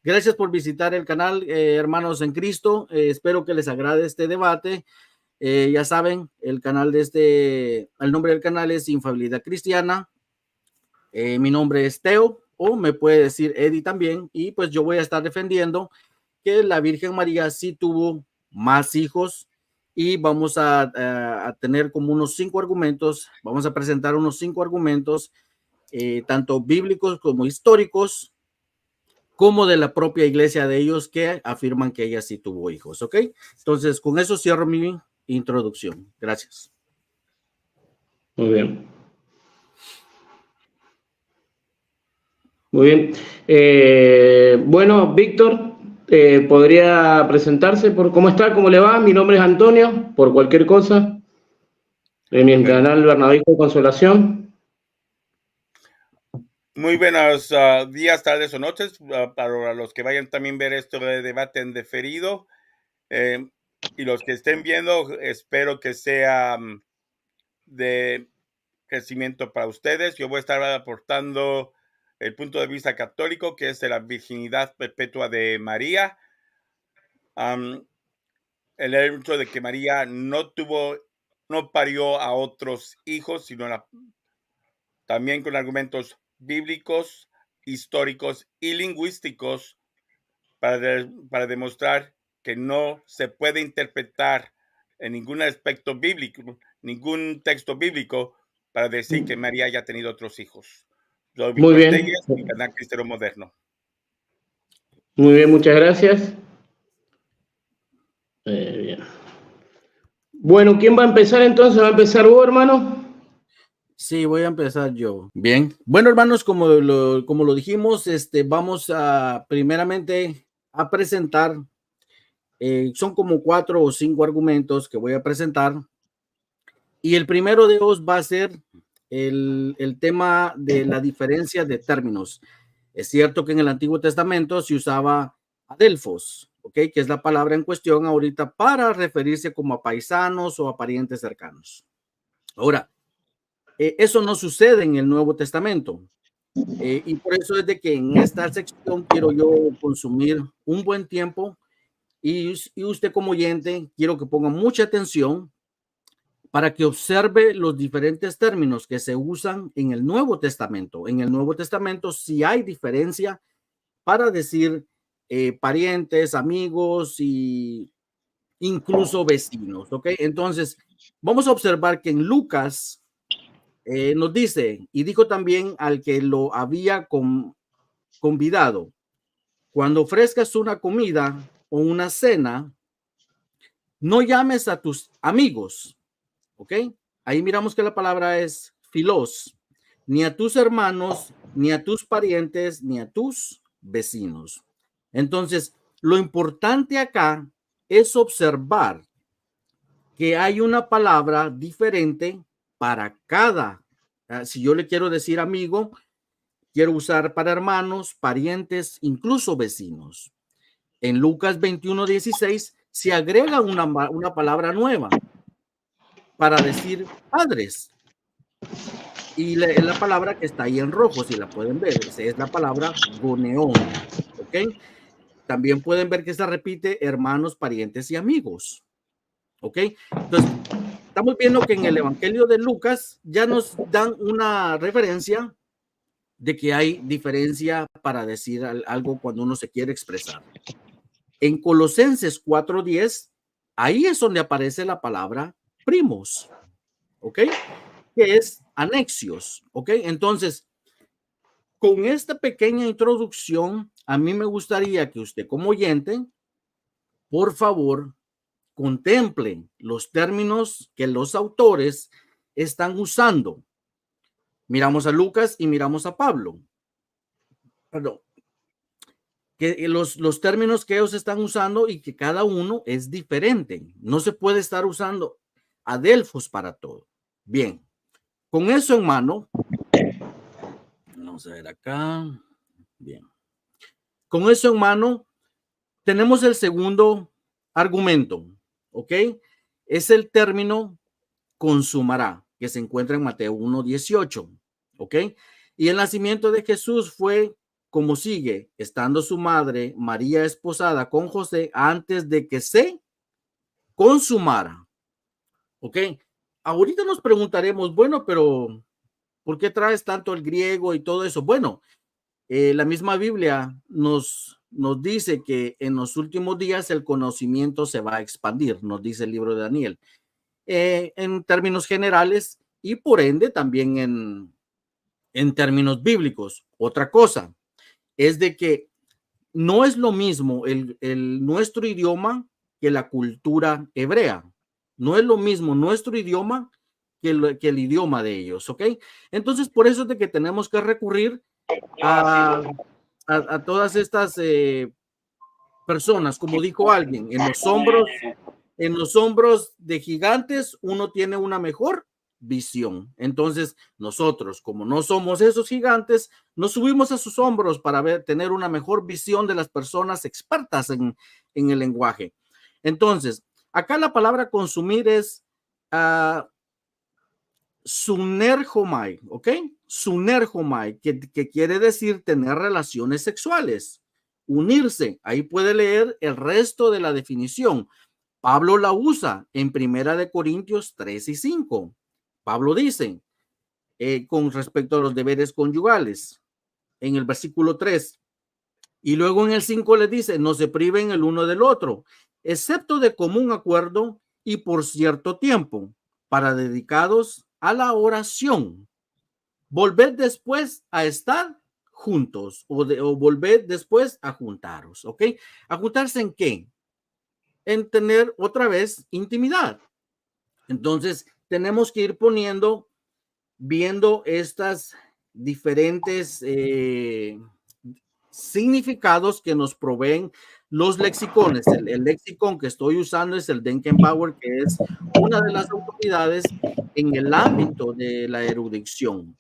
Gracias por visitar el canal, hermanos en Cristo. Espero que les agrade este debate. Ya saben, el nombre del canal es Infalibilidad Cristiana. Mi nombre es Teo, o me puede decir Eddie también, y pues yo voy a estar defendiendo que la Virgen María sí tuvo más hijos, y vamos a tener como unos 5 argumentos, vamos a presentar unos 5 argumentos, tanto bíblicos como históricos, como de la propia iglesia de ellos, que afirman que ella sí tuvo hijos, ¿ok? Entonces, con eso cierro mi introducción. Gracias. Muy bien. Muy bien. Bueno, Víctor, ¿podría presentarse por cómo está, cómo le va? Mi nombre es Antonio, por cualquier cosa. En mi canal Bernabé de Consolación. Muy buenos días, tardes o noches para los que vayan también a ver este debate en diferido. Y los que estén viendo, espero que sea de crecimiento para ustedes. Yo voy a estar aportando el punto de vista católico, que es de la virginidad perpetua de María. El hecho de que María no parió a otros hijos, sino también con argumentos bíblicos, históricos y lingüísticos para demostrar que no se puede interpretar en ningún aspecto bíblico, ningún texto bíblico, para decir que María haya tenido otros hijos. Soy Muy Víctor bien. Telles, mi canal Cristiano Moderno. Muy bien, muchas gracias. Bien. Bueno, ¿quién va a empezar entonces? ¿Va a empezar vos, hermano? Sí, voy a empezar yo. Bien. Bueno, hermanos, como lo dijimos, vamos a primeramente a presentar, son como 4 o 5 argumentos que voy a presentar. Y el primero de ellos va a ser el tema de la diferencia de términos. Es cierto que en el Antiguo Testamento se usaba adelfos, ¿ok? Que es la palabra en cuestión ahorita para referirse como a paisanos o a parientes cercanos. Ahora, eso no sucede en el Nuevo Testamento. Y por eso es de que en esta sección quiero yo consumir un buen tiempo, y usted como oyente quiero que ponga mucha atención para que observe los diferentes términos que se usan en el Nuevo Testamento. En el Nuevo Testamento sí hay diferencia para decir parientes, amigos y incluso vecinos, ¿ok? Entonces, vamos a observar que en Lucas nos dice, y dijo también al que lo había convidado, cuando ofrezcas una comida o una cena, no llames a tus amigos, ¿ok? Ahí miramos que la palabra es filos, ni a tus hermanos, ni a tus parientes, ni a tus vecinos. Entonces, lo importante acá es observar que hay una palabra diferente para cada. Si yo le quiero decir amigo, quiero usar para hermanos, parientes, incluso vecinos. En Lucas 21:16 se agrega una palabra nueva para decir padres. Y la palabra que está ahí en rojo, si la pueden ver, es la palabra goneón. ¿Ok? También pueden ver que se repite hermanos, parientes y amigos. ¿Ok? Entonces, estamos viendo que en el Evangelio de Lucas ya nos dan una referencia de que hay diferencia para decir algo cuando uno se quiere expresar. En Colosenses 4:10, ahí es donde aparece la palabra primos, ¿ok? Que es anexios, ¿ok? Entonces, con esta pequeña introducción, a mí me gustaría que usted como oyente, por favor, contemple los términos que los autores están usando. Miramos a Lucas y miramos a Pablo. Perdón. Que los términos que ellos están usando y que cada uno es diferente. No se puede estar usando adelfos para todo. Bien, con eso en mano, vamos a ver acá. Bien, con eso en mano, tenemos el segundo argumento, ¿ok? Es el término consumará, que se encuentra en Mateo 1:18, ¿ok? Y el nacimiento de Jesús fue como sigue, estando su madre María esposada con José antes de que se consumara. ¿Ok? Ahorita nos preguntaremos, bueno, pero ¿por qué traes tanto el griego y todo eso? Bueno, la misma Biblia nos dice que en los últimos días el conocimiento se va a expandir, nos dice el libro de Daniel, en términos generales y por ende también en términos bíblicos. Otra cosa es de que no es lo mismo nuestro idioma que la cultura hebrea. No es lo mismo nuestro idioma que el idioma de ellos, ¿ok? Entonces, por eso es de que tenemos que recurrir a todas estas personas, como dijo alguien, en los hombros de gigantes uno tiene una mejor visión. Entonces, nosotros, como no somos esos gigantes, nos subimos a sus hombros para tener una mejor visión de las personas expertas en el lenguaje. Entonces, acá la palabra consumir es sunerjomai, ¿ok? Sunerjomai, que quiere decir tener relaciones sexuales, unirse. Ahí puede leer el resto de la definición. Pablo la usa en Primera de Corintios 3 y 5. Pablo dice, con respecto a los deberes conyugales, en el versículo 3, y luego en el 5 le dice, no se priven el uno del otro, excepto de común acuerdo y por cierto tiempo, para dedicados a la oración. Volved después a estar juntos o volved después a juntaros, ¿ok? ¿A juntarse en qué? En tener otra vez intimidad. Entonces, tenemos que ir viendo estas diferentes significados que nos proveen los lexicones. El lexicon que estoy usando es el Denkenbauer, que es una de las autoridades en el ámbito de la erudición.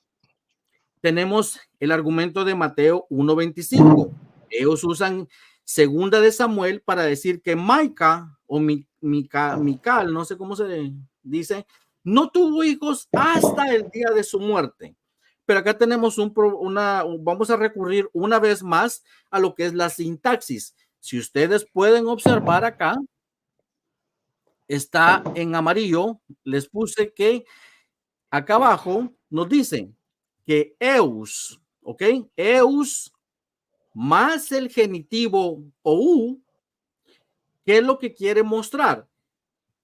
Tenemos el argumento de Mateo 1:25. Ellos usan segunda de Samuel para decir que Maica o Mical, no sé cómo se dice, no tuvo hijos hasta el día de su muerte. Pero acá tenemos vamos a recurrir una vez más a lo que es la sintaxis. Si ustedes pueden observar acá, está en amarillo, les puse que acá abajo nos dice que eus, ¿ok? Eus más el genitivo ou, ¿qué es lo que quiere mostrar?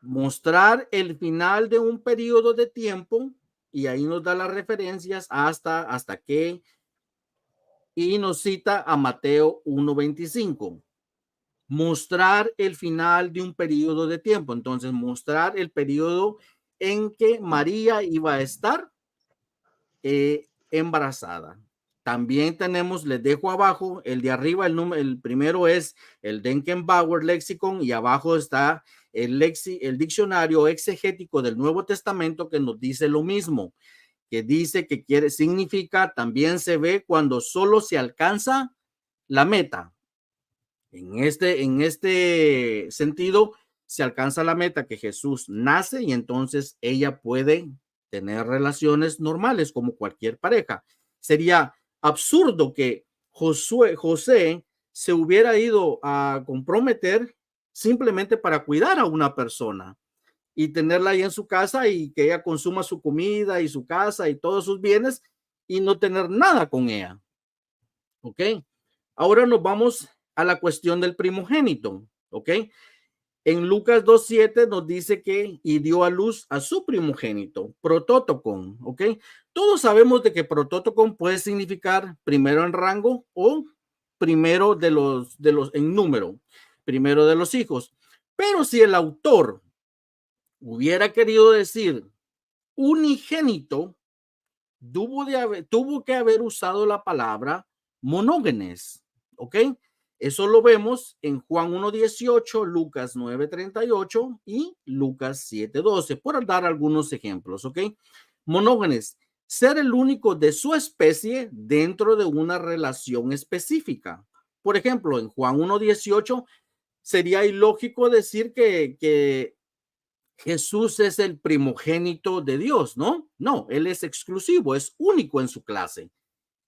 Mostrar el final de un periodo de tiempo, y ahí nos da las referencias hasta que, y nos cita a Mateo 1:25. Mostrar el final de un periodo de tiempo. Entonces, mostrar el periodo en que María iba a estar embarazada. También tenemos, les dejo abajo, el de arriba, el primero es el Denkenbauer Lexicon y abajo está el diccionario exegético del Nuevo Testamento que nos dice lo mismo, que dice que significa también se ve cuando solo se alcanza la meta. En este sentido, se alcanza la meta que Jesús nace y entonces ella puede tener relaciones normales como cualquier pareja. Sería absurdo que José se hubiera ido a comprometer simplemente para cuidar a una persona y tenerla ahí en su casa y que ella consuma su comida y su casa y todos sus bienes y no tener nada con ella. ¿Ok? Ahora nos vamos a la cuestión del primogénito. ¿Ok? En Lucas 2:7 nos dice que y dio a luz a su primogénito, protótocon, ¿ok? Todos sabemos de que protótocon puede significar primero en rango o primero de los en número, primero de los hijos. Pero si el autor hubiera querido decir unigénito, tuvo que haber usado la palabra monógenes, ¿ok? Eso lo vemos en Juan 1:18, Lucas 9:38 y Lucas 7:12, por dar algunos ejemplos, ¿ok? Monógenes, ser el único de su especie dentro de una relación específica. Por ejemplo, en Juan 1:18 sería ilógico decir que Jesús es el primogénito de Dios, ¿no? No, él es exclusivo, es único en su clase.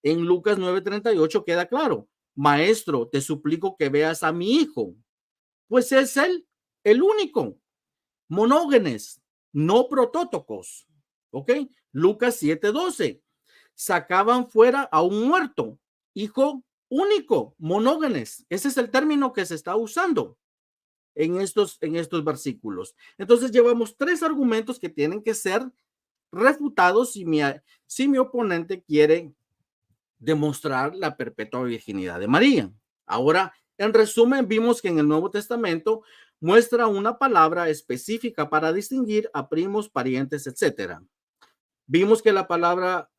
En Lucas 9:38 queda claro: Maestro, te suplico que veas a mi hijo. Pues es él, el único. Monógenes, no protótocos. ¿Ok? Lucas 7:12. Sacaban fuera a un muerto, hijo único, monógenes. Ese es el término que se está usando en estos versículos. Entonces llevamos 3 argumentos que tienen que ser refutados si mi oponente quiere demostrar la perpetua virginidad de María. Ahora, en resumen, vimos que en el Nuevo Testamento muestra una palabra específica para distinguir a primos, parientes, etcétera. Vimos que la palabra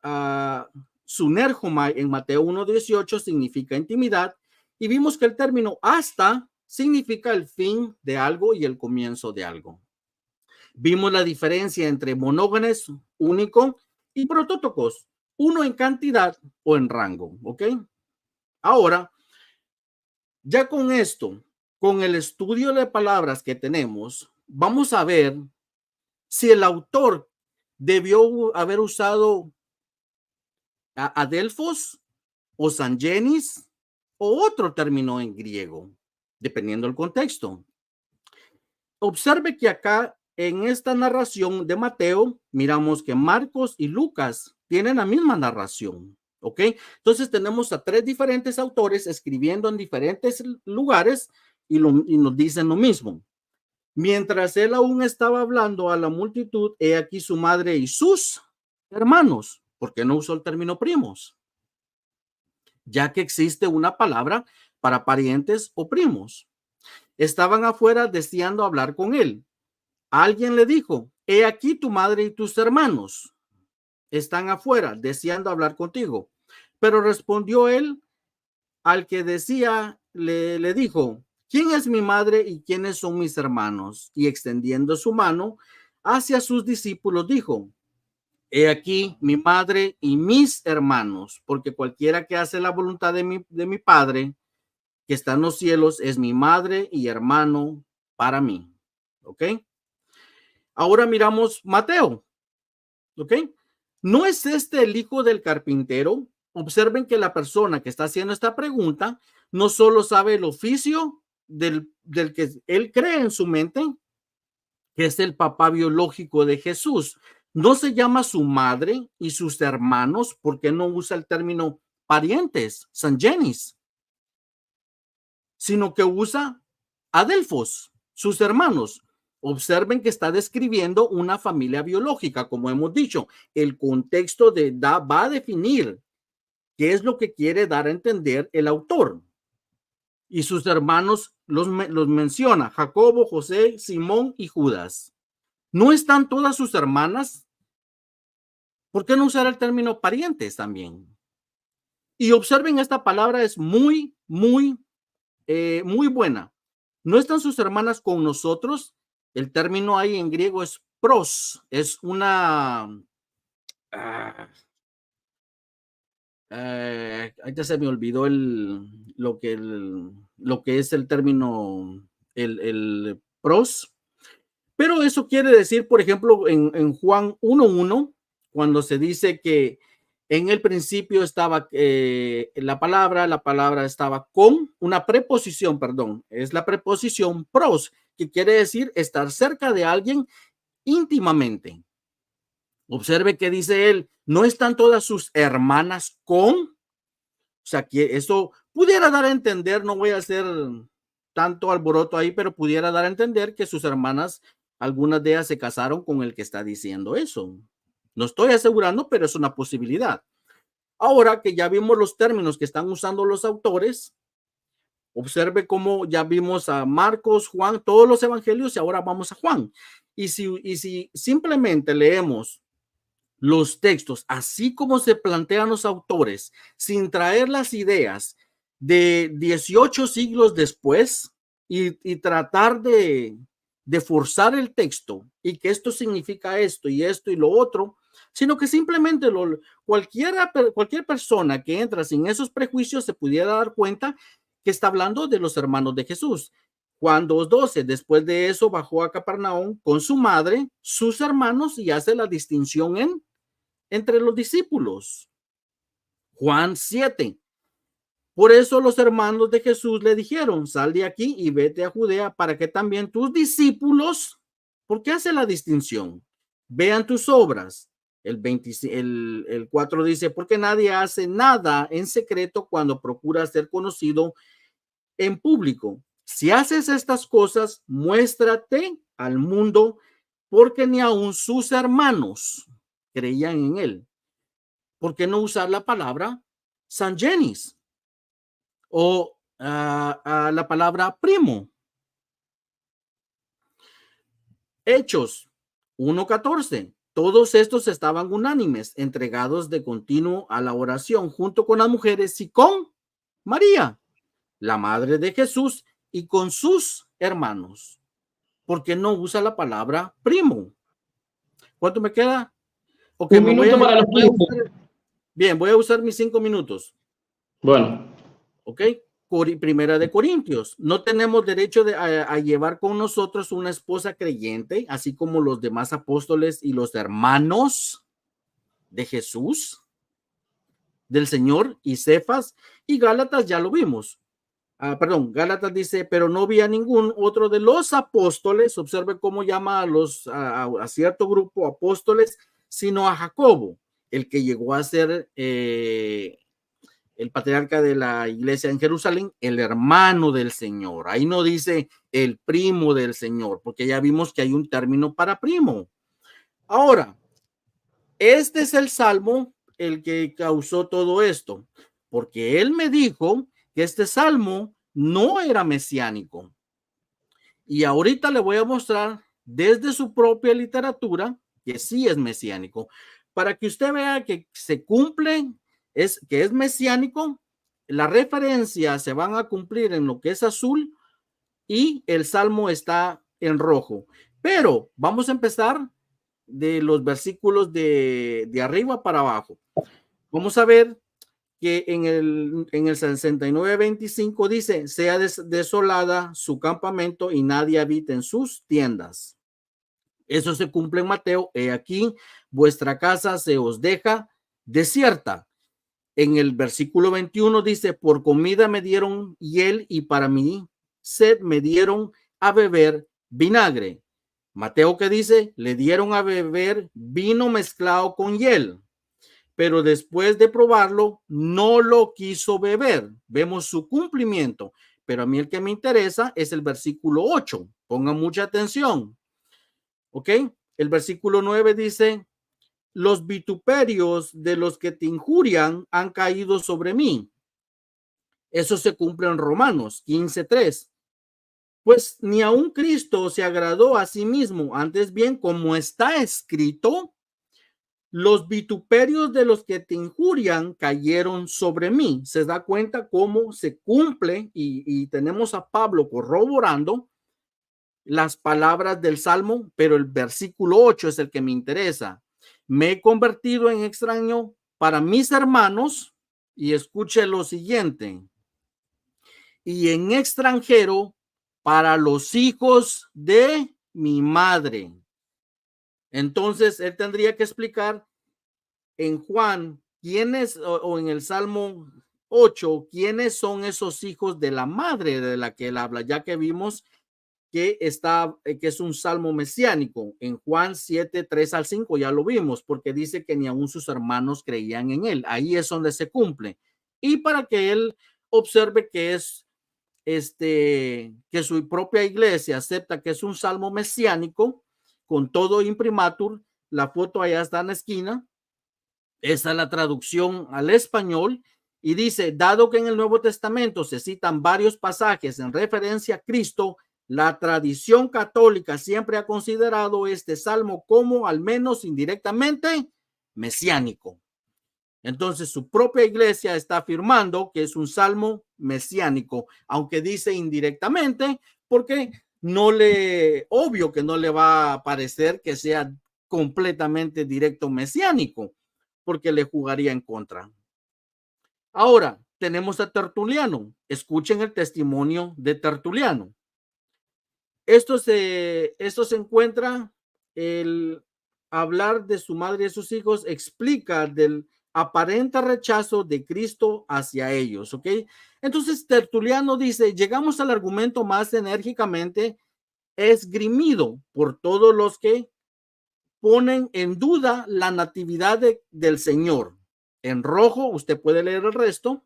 sunerjomai en Mateo 1:18 significa intimidad, y vimos que el término hasta significa el fin de algo y el comienzo de algo. Vimos la diferencia entre monógenes, único, y protótocos, uno en cantidad o en rango, ¿ok? Ahora, ya con esto, con el estudio de palabras que tenemos, vamos a ver si el autor debió haber usado a Adelphos o Sangenis o otro término en griego, dependiendo del contexto. Observe que acá en esta narración de Mateo, miramos que Marcos y Lucas tienen la misma narración, ¿ok? Entonces tenemos a 3 diferentes autores escribiendo en diferentes lugares y nos dicen lo mismo. Mientras él aún estaba hablando a la multitud, he aquí su madre y sus hermanos. ¿Por qué no usó el término primos? Ya que existe una palabra para parientes o primos. Estaban afuera deseando hablar con él. Alguien le dijo: he aquí tu madre y tus hermanos están afuera deseando hablar contigo. Pero respondió él al que decía, le dijo: ¿quién es mi madre y quiénes son mis hermanos? Y extendiendo su mano hacia sus discípulos dijo: he aquí mi madre y mis hermanos, porque cualquiera que hace la voluntad de mi Padre que está en los cielos es mi madre y hermano para mí. ¿Ok? Ahora miramos Mateo. ¿Ok? ¿No es este el hijo del carpintero? Observen que la persona que está haciendo esta pregunta no solo sabe el oficio del que él cree en su mente, que es el papá biológico de Jesús. No se llama su madre y sus hermanos, porque no usa el término parientes, sangenis, sino que usa adelphos, sus hermanos. Observen que está describiendo una familia biológica, como hemos dicho. El contexto va a definir qué es lo que quiere dar a entender el autor. Y sus hermanos los menciona: Jacobo, José, Simón y Judas. ¿No están todas sus hermanas? ¿Por qué no usar el término parientes también? Y observen, esta palabra es muy buena. ¿No están sus hermanas con nosotros? El término ahí en griego es pros, es una... ahorita se me olvidó lo que es el término, el pros, pero eso quiere decir, por ejemplo, en Juan 1:1, cuando se dice que en el principio estaba la palabra estaba con una preposición, perdón, es la preposición pros, que quiere decir estar cerca de alguien íntimamente. Observe que dice él: ¿no están todas sus hermanas con? O sea, que eso pudiera dar a entender, no voy a hacer tanto alboroto ahí, pero pudiera dar a entender que sus hermanas, algunas de ellas se casaron con el que está diciendo eso. No estoy asegurando, pero es una posibilidad. Ahora que ya vimos los términos que están usando los autores, observe cómo ya vimos a Marcos, Juan, todos los evangelios, y ahora vamos a Juan. Y si simplemente leemos los textos así como se plantean los autores, sin traer las ideas de 18 siglos después y tratar de forzar el texto y que esto significa esto y lo otro, sino que simplemente cualquier persona que entra sin esos prejuicios se pudiera dar cuenta que está hablando de los hermanos de Jesús. Juan 2:12, después de eso bajó a Capernaum con su madre, sus hermanos, y hace la distinción entre los discípulos. Juan 7. Por eso los hermanos de Jesús le dijeron, sal de aquí y vete a Judea para que también tus discípulos, porque hace la distinción, vean tus obras. El 4 dice, porque nadie hace nada en secreto cuando procura ser conocido en público. Si haces estas cosas, muéstrate al mundo, porque ni aun sus hermanos creían en él. ¿Por qué no usar la palabra San Genis? O la palabra primo. Hechos 1:14. Todos estos estaban unánimes, entregados de continuo a la oración, junto con las mujeres y con María, la madre de Jesús, y con sus hermanos. ¿Por qué no usa la palabra primo? ¿Cuánto me queda? Okay, Un minuto para los 15. Bien, voy a usar mis 5 minutos. Bueno. Ok. Primera de Corintios. No tenemos derecho a llevar con nosotros una esposa creyente, así como los demás apóstoles y los hermanos de Jesús, del Señor, y Cefas, y Gálatas ya lo vimos. Gálatas dice, pero no vi a ningún otro de los apóstoles, observe cómo llama a cierto grupo apóstoles, sino a Jacobo, el que llegó a ser el patriarca de la iglesia en Jerusalén, el hermano del Señor. Ahí no dice el primo del Señor, porque ya vimos que hay un término para primo. Ahora, este es el salmo el que causó todo esto, porque él me dijo que este salmo no era mesiánico. Y ahorita le voy a mostrar desde su propia literatura que sí es mesiánico, para que usted vea que se cumple, que es mesiánico. Las referencias se van a cumplir en lo que es azul y el salmo está en rojo. Pero vamos a empezar de los versículos de arriba para abajo. Vamos a ver que en el 69:25 dice, sea desolada su campamento y nadie habita en sus tiendas. Eso se cumple en Mateo. He aquí, vuestra casa se os deja desierta. En el versículo 21 dice, por comida me dieron hiel y para mí sed me dieron a beber vinagre. Mateo, ¿qué dice? Le dieron a beber vino mezclado con hiel, pero después de probarlo no lo quiso beber. Vemos su cumplimiento, pero a mí el que me interesa es el versículo 8. Pongan mucha atención. ¿Ok? El versículo 9 dice, los vituperios de los que te injurian han caído sobre mí. Eso se cumple en Romanos 15:3. Pues ni aun Cristo se agradó a sí mismo, antes bien, como está escrito, los vituperios de los que te injurian cayeron sobre mí. Se da cuenta cómo se cumple y tenemos a Pablo corroborando las palabras del Salmo, pero el versículo 8 es el que me interesa. Me he convertido en extraño para mis hermanos, y escuche lo siguiente, y en extranjero para los hijos de mi madre. Entonces, él tendría que explicar en Juan quiénes, o en el Salmo 8, quiénes son esos hijos de la madre de la que él habla, ya que vimos que es un salmo mesiánico. En Juan 7:3-5 ya lo vimos, porque dice que ni aun sus hermanos creían en él. Ahí es donde se cumple. Y para que él observe que es que su propia iglesia acepta que es un salmo mesiánico, con todo imprimatur, la foto allá está en la esquina. Esa es la traducción al español. Y dice, dado que en el Nuevo Testamento se citan varios pasajes en referencia a Cristo, la tradición católica siempre ha considerado este salmo como, al menos indirectamente, mesiánico. Entonces, su propia iglesia está afirmando que es un salmo mesiánico, aunque dice indirectamente, porque obvio que no le va a parecer que sea completamente directo mesiánico, porque le jugaría en contra. Ahora, tenemos a Tertuliano. Escuchen el testimonio de Tertuliano. Esto se encuentra, el hablar de su madre y de sus hijos explica aparente rechazo de Cristo hacia ellos, ¿ok? Entonces Tertuliano dice, llegamos al argumento más enérgicamente esgrimido por todos los que ponen en duda la natividad del Señor. En rojo, usted puede leer el resto,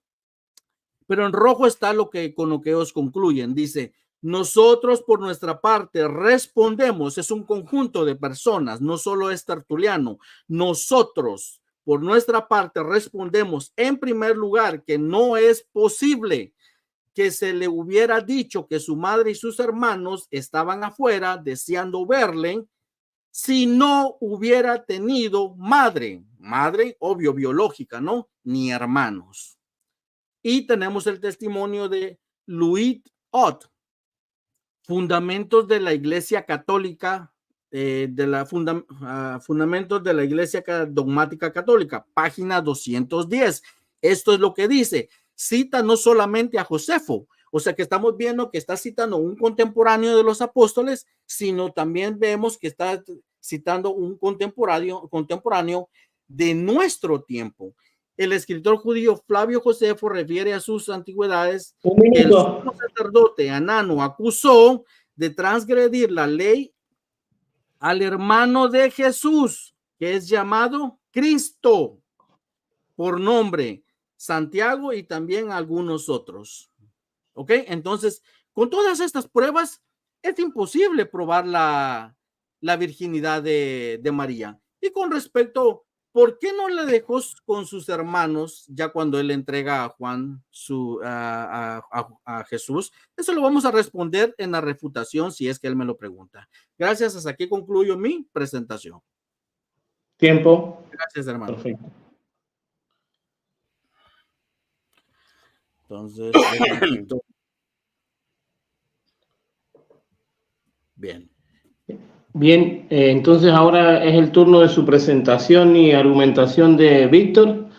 pero en rojo está con lo que os concluyen. Dice, nosotros por nuestra parte respondemos, es un conjunto de personas, no solo es Tertuliano. Nosotros por nuestra parte respondemos en primer lugar que no es posible que se le hubiera dicho que su madre y sus hermanos estaban afuera deseando verle si no hubiera tenido madre, obvio biológica, ¿no? Ni hermanos. Y tenemos el testimonio de Louis Ott, Fundamentos de la Iglesia Católica, Fundamentos de la Iglesia Dogmática Católica, página 210. Esto es lo que dice. Cita no solamente a Josefo, o sea que estamos viendo que está citando un contemporáneo de los apóstoles, sino también vemos que está citando un contemporáneo de nuestro tiempo. El escritor judío Flavio Josefo refiere a sus antigüedades que el sumo sacerdote Anano acusó de transgredir la ley al hermano de Jesús, que es llamado Cristo por nombre, Santiago y también algunos otros. ¿Ok? Entonces, con todas estas pruebas, es imposible probar la virginidad de María. Y con respecto, ¿por qué no le dejó con sus hermanos ya cuando él entrega a Juan a Jesús? Eso lo vamos a responder en la refutación si es que él me lo pregunta. Gracias, hasta aquí concluyo mi presentación. Tiempo. Gracias, hermano. Perfecto. Entonces, bien. Bien, entonces ahora es el turno de su presentación y argumentación de Víctor.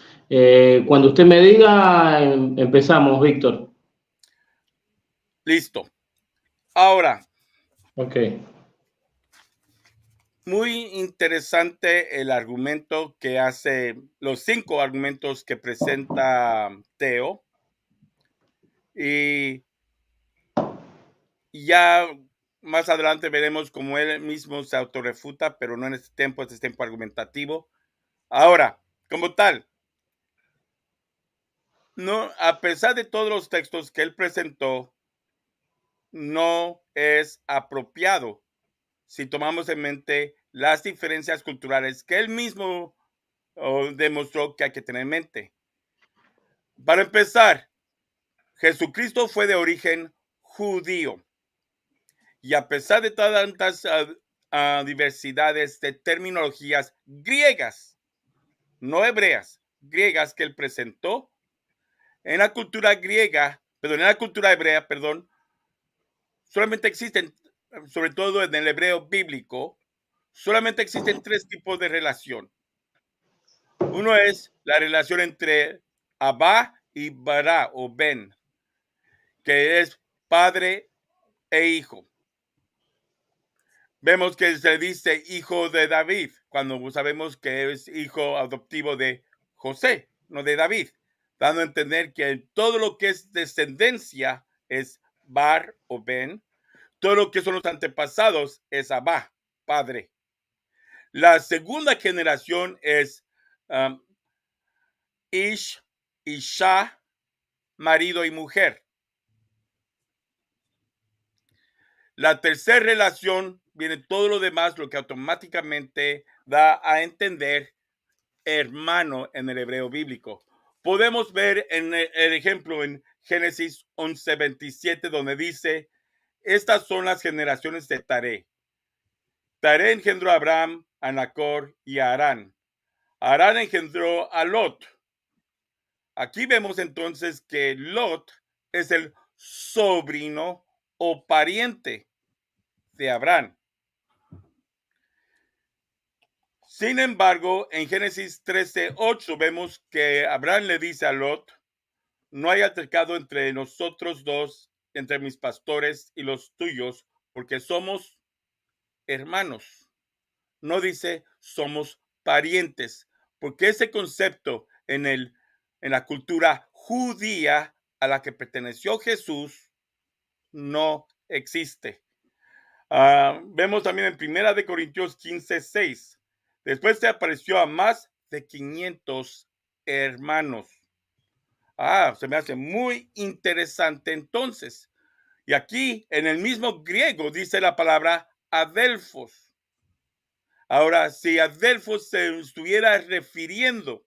Cuando usted me diga, empezamos, Víctor. Listo. Ahora. Ok. Muy interesante el argumento que hace, los 5 argumentos que presenta Teo. Y ya más adelante veremos cómo él mismo se autorrefuta, pero no en este tiempo argumentativo. Ahora, como tal, no, a pesar de todos los textos que él presentó, no es apropiado si tomamos en mente las diferencias culturales que él mismo demostró que hay que tener en mente. Para empezar, Jesucristo fue de origen judío. Y a pesar de tantas diversidades de terminologías griegas, no hebreas, griegas que él presentó, en la cultura griega, perdón, en la cultura hebrea, perdón, solamente existen, sobre todo en el hebreo bíblico, solamente existen 3 tipos de relación. Uno es la relación entre Abba y Bara o Ben, que es padre e hijo. Vemos que se dice hijo de David, cuando sabemos que es hijo adoptivo de José, no de David, dando a entender que todo lo que es descendencia es Bar o Ben, todo lo que son los antepasados es Abba, padre. La segunda generación es Ish, Isha, marido y mujer. La tercera relación viene todo lo demás, lo que automáticamente da a entender hermano en el hebreo bíblico. Podemos ver en el ejemplo en Génesis 11:27, donde dice, estas son las generaciones de Taré. Taré engendró a Abraham, a Nacor y a Harán. Harán engendró a Lot. Aquí vemos entonces que Lot es el sobrino o pariente de Abraham. Sin embargo, en Génesis 13:8 vemos que Abraham le dice a Lot, no hay altercado entre nosotros dos, entre mis pastores y los tuyos, porque somos hermanos. No dice somos parientes, porque ese concepto en la cultura judía a la que perteneció Jesús no existe. Vemos también en 1 Corintios 15:6. Después se apareció a más de 500 hermanos. Se me hace muy interesante entonces. Y aquí en el mismo griego dice la palabra adelphos. Ahora, si adelphos se estuviera refiriendo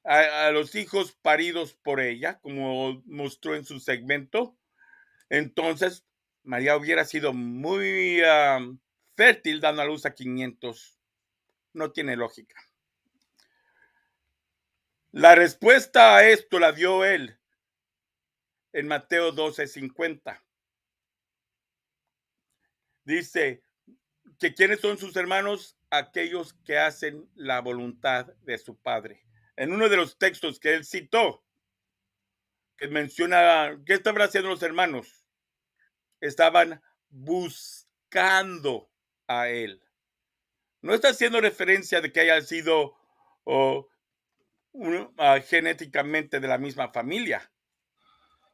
a los hijos paridos por ella, como mostró en su segmento, entonces María hubiera sido muy fértil dando a luz a 500. No tiene lógica. La respuesta a esto la dio él en Mateo 12:50. Dice que ¿quiénes son sus hermanos? Aquellos que hacen la voluntad de su padre. En uno de los textos que él citó, que menciona, ¿qué estaban haciendo los hermanos? Estaban buscando a él. No está haciendo referencia de que haya sido genéticamente de la misma familia.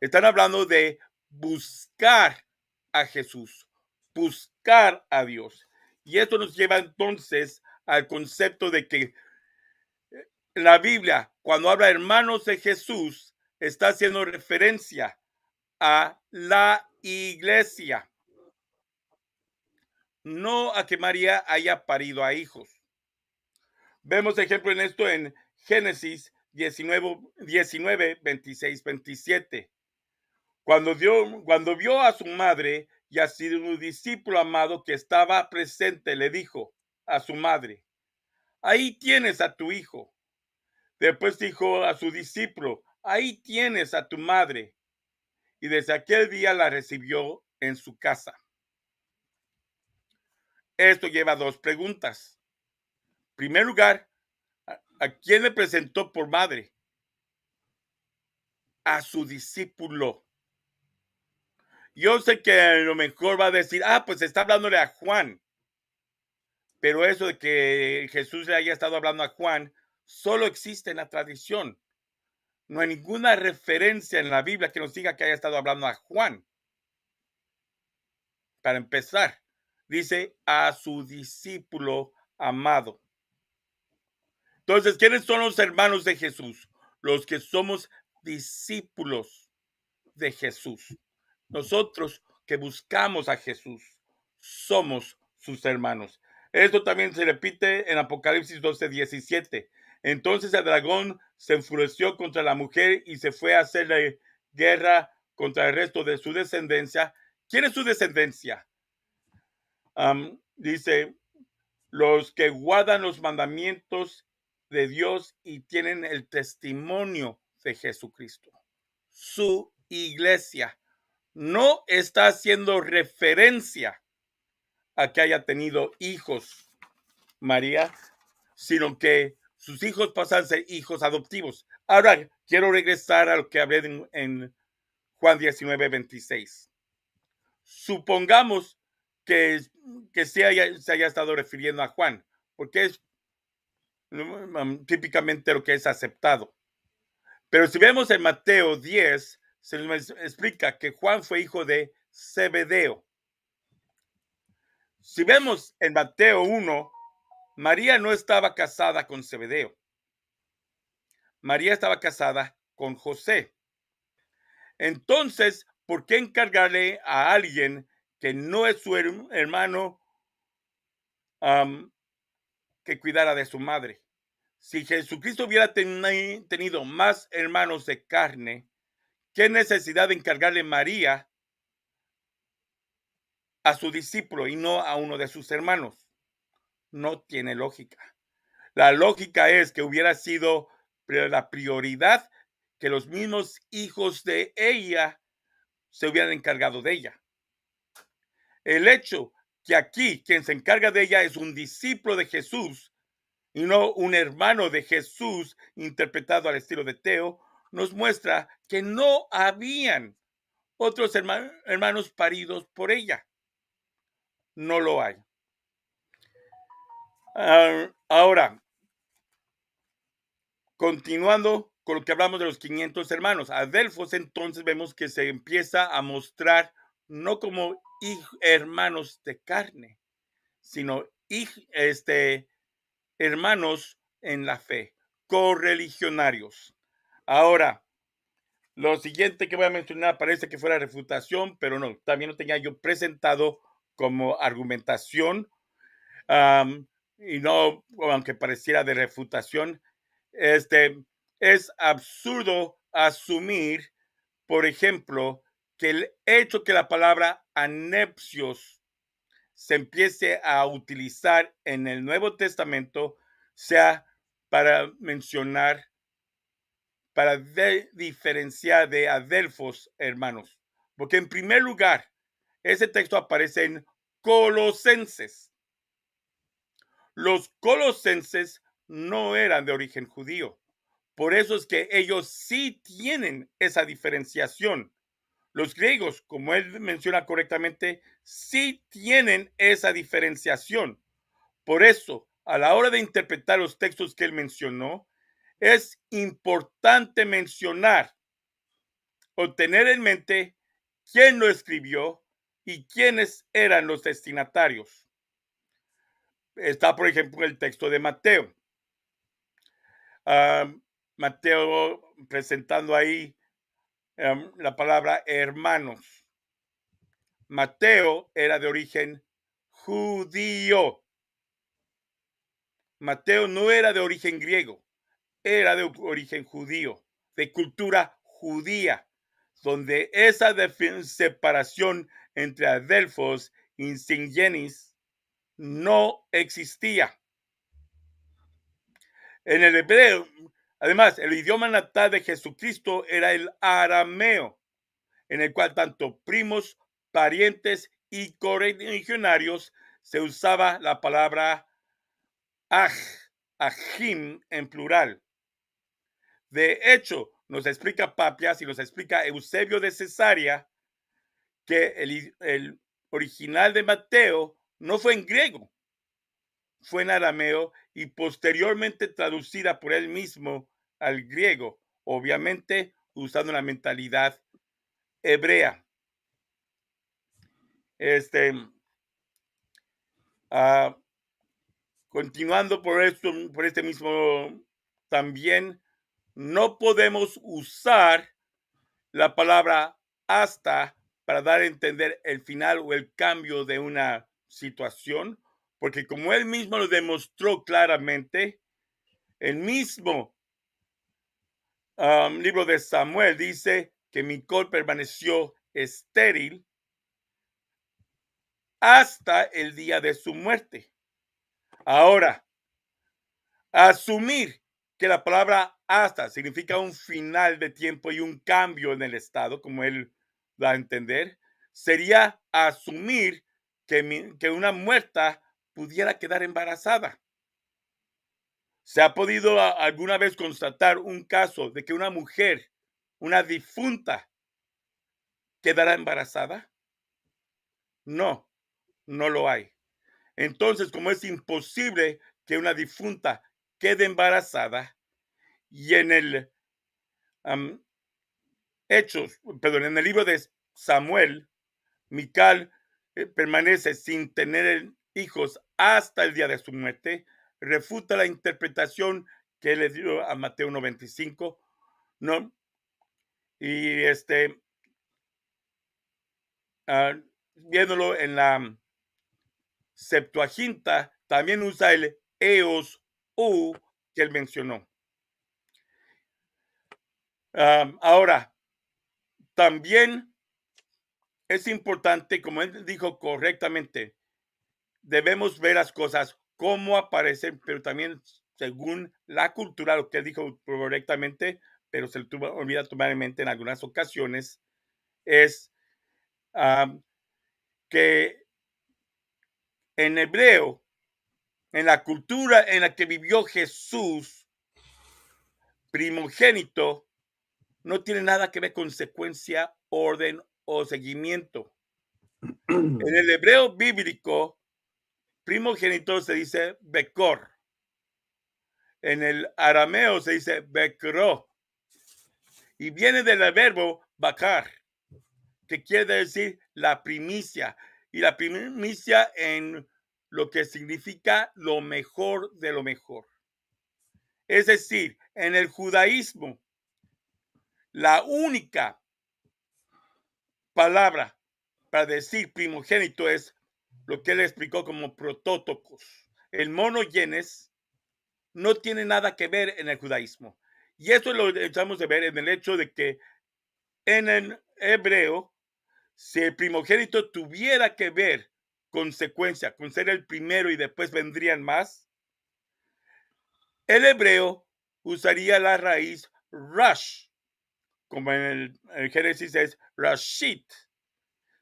Están hablando de buscar a Jesús, buscar a Dios. Y esto nos lleva entonces al concepto de que la Biblia, cuando habla hermanos de Jesús, está haciendo referencia a la iglesia, no a que María haya parido a hijos. Vemos ejemplo en esto en Génesis 19, 26, 27. Cuando vio a su madre y a su discípulo amado que estaba presente, le dijo a su madre: ahí tienes a tu hijo. Después dijo a su discípulo: ahí tienes a tu madre. Y desde aquel día la recibió en su casa. Esto lleva a dos preguntas. En primer lugar, ¿a quién le presentó por madre? A su discípulo. Yo sé que a lo mejor va a decir, pues está hablándole a Juan. Pero eso de que Jesús le haya estado hablando a Juan, solo existe en la tradición. No hay ninguna referencia en la Biblia que nos diga que haya estado hablando a Juan. Para empezar, dice a su discípulo amado. Entonces, ¿quiénes son los hermanos de Jesús? Los que somos discípulos de Jesús. Nosotros que buscamos a Jesús, somos sus hermanos. Esto también se repite en Apocalipsis 12:17. Entonces el dragón se enfureció contra la mujer y se fue a hacerle guerra contra el resto de su descendencia. ¿Quién es su descendencia? Dice, los que guardan los mandamientos de Dios y tienen el testimonio de Jesucristo. Su iglesia. No está haciendo referencia a que haya tenido hijos María, sino que sus hijos pasan a ser hijos adoptivos. Ahora, quiero regresar a lo que hablé en Juan 19:26. Supongamos que se haya estado refiriendo a Juan, porque es típicamente lo que es aceptado. Pero si vemos en Mateo 10, se nos explica que Juan fue hijo de Zebedeo. Si vemos en Mateo 1, María no estaba casada con Zebedeo. María estaba casada con José. Entonces, ¿por qué encargarle a alguien que no es su hermano que cuidara de su madre? Si Jesucristo hubiera tenido más hermanos de carne, ¿qué necesidad de encargarle María a su discípulo y no a uno de sus hermanos? No tiene lógica. La lógica es que hubiera sido la prioridad que los mismos hijos de ella se hubieran encargado de ella. El hecho que aquí quien se encarga de ella es un discípulo de Jesús y no un hermano de Jesús interpretado al estilo de Teo, nos muestra que no habían otros hermanos paridos por ella. No lo hay. Ahora, Continuando con lo que hablamos de los 500 hermanos, Adelfos entonces vemos que se empieza a mostrar no como hermanos de carne, sino hermanos en la fe, correligionarios. Ahora, lo siguiente que voy a mencionar parece que fuera refutación, pero no, también lo tenía yo presentado como argumentación, y no, aunque pareciera de refutación, es absurdo asumir, por ejemplo, que el hecho que la palabra anepsios se empiece a utilizar en el Nuevo Testamento sea para mencionar, para diferenciar de Adelfos, hermanos. Porque en primer lugar, ese texto aparece en Colosenses. Los colosenses no eran de origen judío. Por eso es que ellos sí tienen esa diferenciación. Los griegos, como él menciona correctamente, sí tienen esa diferenciación. Por eso, a la hora de interpretar los textos que él mencionó, es importante mencionar o tener en mente quién lo escribió y quiénes eran los destinatarios. Está, por ejemplo, el texto de Mateo. Mateo presentando ahí la palabra hermanos. Mateo era de origen judío. Mateo no era de origen griego, era de origen judío, de cultura judía, donde esa separación entre Adelfos y Singenis no existía. En el hebreo, además, el idioma natal de Jesucristo era el arameo, en el cual tanto primos, parientes y correligionarios se usaba la palabra ajim en plural. De hecho, nos explica Papias y nos explica Eusebio de Cesarea que el original de Mateo no fue en griego, fue en arameo y posteriormente traducida por él mismo al griego, obviamente usando la mentalidad hebrea. Continuando por este mismo, también no podemos usar la palabra hasta para dar a entender el final o el cambio de una situación, porque como él mismo lo demostró claramente, el mismo libro de Samuel dice que Micol permaneció estéril hasta el día de su muerte. Ahora, asumir que la palabra hasta significa un final de tiempo y un cambio en el estado, como él da a entender, sería asumir que una muerta pudiera quedar embarazada. ¿Se ha podido alguna vez constatar un caso de que una mujer, una difunta, quedará embarazada? No, no lo hay. Entonces, como es imposible que una difunta quede embarazada, y en el en el libro de Samuel, Mical permanece sin tener hijos hasta el día de su muerte, refuta la interpretación que le dio a Mateo 1:25, ¿no? Y viéndolo en la Septuaginta, también usa el eos u que él mencionó. Ahora, también es importante, como él dijo correctamente, debemos ver las cosas como aparecen, pero también según la cultura, lo que él dijo correctamente, pero se le olvida tomar en mente en algunas ocasiones, es que en hebreo, en la cultura en la que vivió Jesús, primogénito, no tiene nada que ver con secuencia, orden o seguimiento. En el hebreo bíblico, primogénito se dice Bekor. En el arameo se dice bekro y viene del verbo bakar, que quiere decir la primicia, y la primicia en lo que significa lo mejor de lo mejor. Es decir, en el judaísmo, la única palabra para decir primogénito es lo que él explicó como protótocos. El monogenes no tiene nada que ver en el judaísmo. Y esto lo echamos de ver en el hecho de que en el hebreo, si el primogénito tuviera que ver consecuencia con ser el primero y después vendrían más, el hebreo usaría la raíz rash, como en el Génesis es rashit.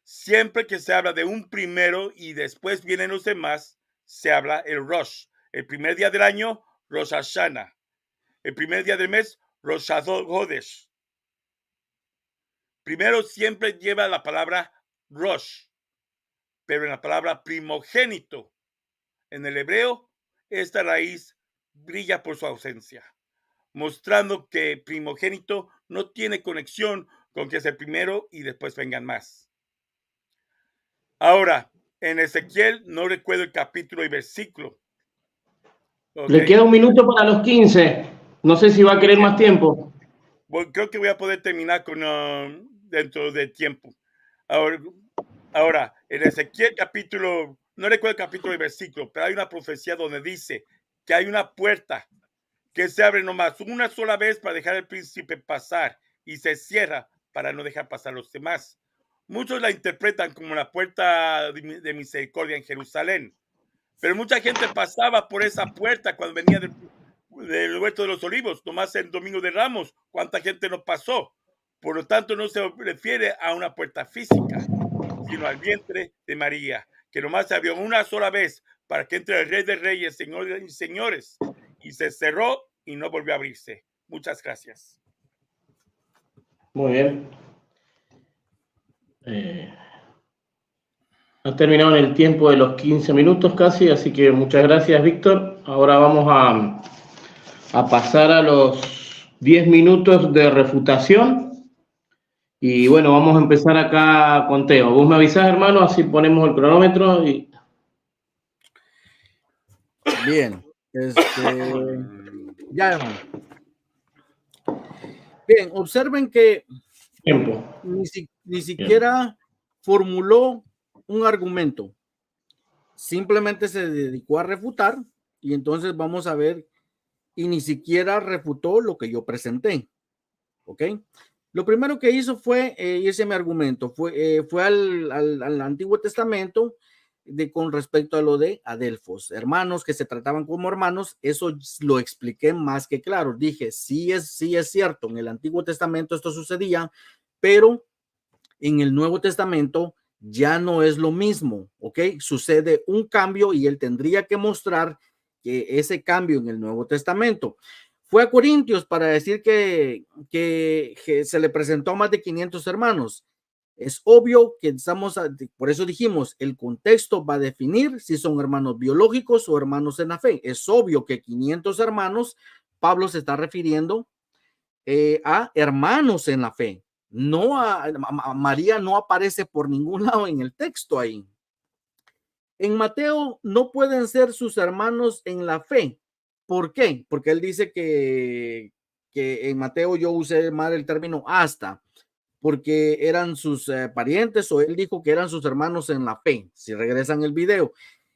Siempre que se habla de un primero y después vienen los demás, se habla el Rosh. El primer día del año, Rosh Hashanah. El primer día del mes, Rosh Hodesh. Primero siempre lleva la palabra Rosh, pero en la palabra primogénito, en el hebreo, esta raíz brilla por su ausencia, mostrando que primogénito no tiene conexión con que es el primero y después vengan más. Ahora, en Ezequiel no recuerdo el capítulo y versículo. Okay. Le queda un minuto para los 15. No sé si va a querer más tiempo. Bueno, creo que voy a poder terminar con dentro de tiempo. Ahora, en Ezequiel capítulo, no recuerdo el capítulo y versículo, pero hay una profecía donde dice que hay una puerta que se abre nomás una sola vez para dejar al príncipe pasar y se cierra para no dejar pasar a los demás. Muchos la interpretan como la puerta de misericordia en Jerusalén, pero mucha gente pasaba por esa puerta cuando venía del huerto de los olivos, nomás el domingo de Ramos. ¿Cuánta gente no pasó? Por lo tanto, no se refiere a una puerta física, sino al vientre de María, que nomás se abrió una sola vez para que entre el Rey de Reyes, Señores y Señores, y se cerró y no volvió a abrirse. Muchas gracias. Muy bien. Ha terminado en el tiempo de los 15 minutos casi, así que muchas gracias, Víctor. Ahora vamos a pasar a los 10 minutos de refutación. Y bueno, vamos a empezar acá con Teo. Vos me avisás, hermano, así ponemos el cronómetro. Bien. Ya, hermano. Bien, observen que ni siquiera formuló un argumento. Simplemente se dedicó a refutar y entonces vamos a ver y ni siquiera refutó lo que yo presenté. ¿Ok? Lo primero que hizo fue, y ese es mi argumento, fue al Antiguo Testamento con respecto a lo de Adelfos, hermanos que se trataban como hermanos. Eso lo expliqué más que claro. Dije, sí es cierto, en el Antiguo Testamento esto sucedía, pero en el Nuevo Testamento ya no es lo mismo, ¿ok? Sucede un cambio y él tendría que mostrar que ese cambio en el Nuevo Testamento. Fue a Corintios para decir que se le presentó a más de 500 hermanos. Es obvio que por eso dijimos, el contexto va a definir si son hermanos biológicos o hermanos en la fe. Es obvio que 500 hermanos, Pablo se está refiriendo a hermanos en la fe. No a María no aparece por ningún lado en el texto ahí. En Mateo no pueden ser sus hermanos en la fe. ¿Por qué? Porque él dice que en Mateo yo usé mal el término hasta, porque eran sus parientes, o él dijo que eran sus hermanos en la fe. Si regresan el video,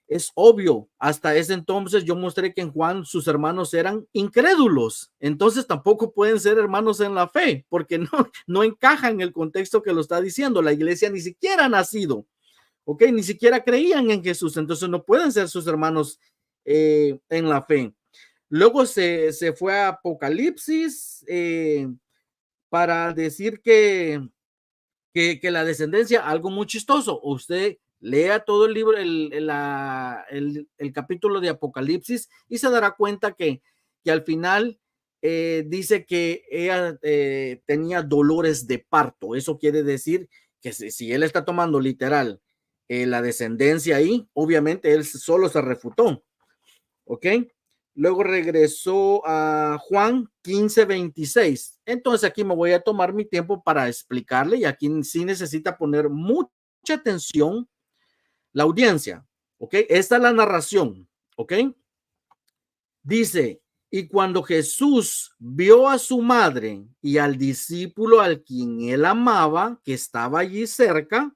es obvio, hasta ese entonces yo mostré que en Juan sus hermanos eran incrédulos, entonces tampoco pueden ser hermanos en la fe, porque no encaja en el contexto que lo está diciendo. La iglesia ni siquiera ha nacido, ¿ok? Ni siquiera creían en Jesús, entonces no pueden ser sus hermanos en la fe. Luego se fue a Apocalipsis para decir que la descendencia, algo muy chistoso. Usted lea todo el libro, el capítulo de Apocalipsis, y se dará cuenta que al final dice que ella tenía dolores de parto. Eso quiere decir que si él está tomando literal la descendencia ahí, obviamente él solo se refutó. ¿Ok? luego regresó a Juan 15:26. Entonces aquí me voy a tomar mi tiempo para explicarle, y aquí sí necesita poner mucha atención la audiencia, ¿ok? Esta es la narración, ¿ok? Dice, y cuando Jesús vio a su madre y al discípulo al quien él amaba, que estaba allí cerca,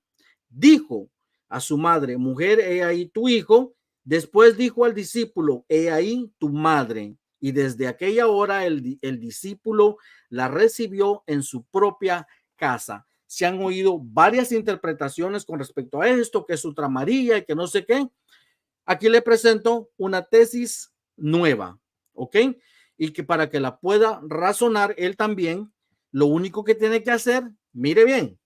dijo a su madre, mujer, he ahí tu hijo. Después dijo al discípulo, he ahí tu madre. Y desde aquella hora el discípulo la recibió en su propia casa. Se han oído varias interpretaciones con respecto a esto, que es otra María y que no sé qué. Aquí le presento una tesis nueva, ¿ok? Y que para que la pueda razonar él también, lo único que tiene que hacer, mire bien,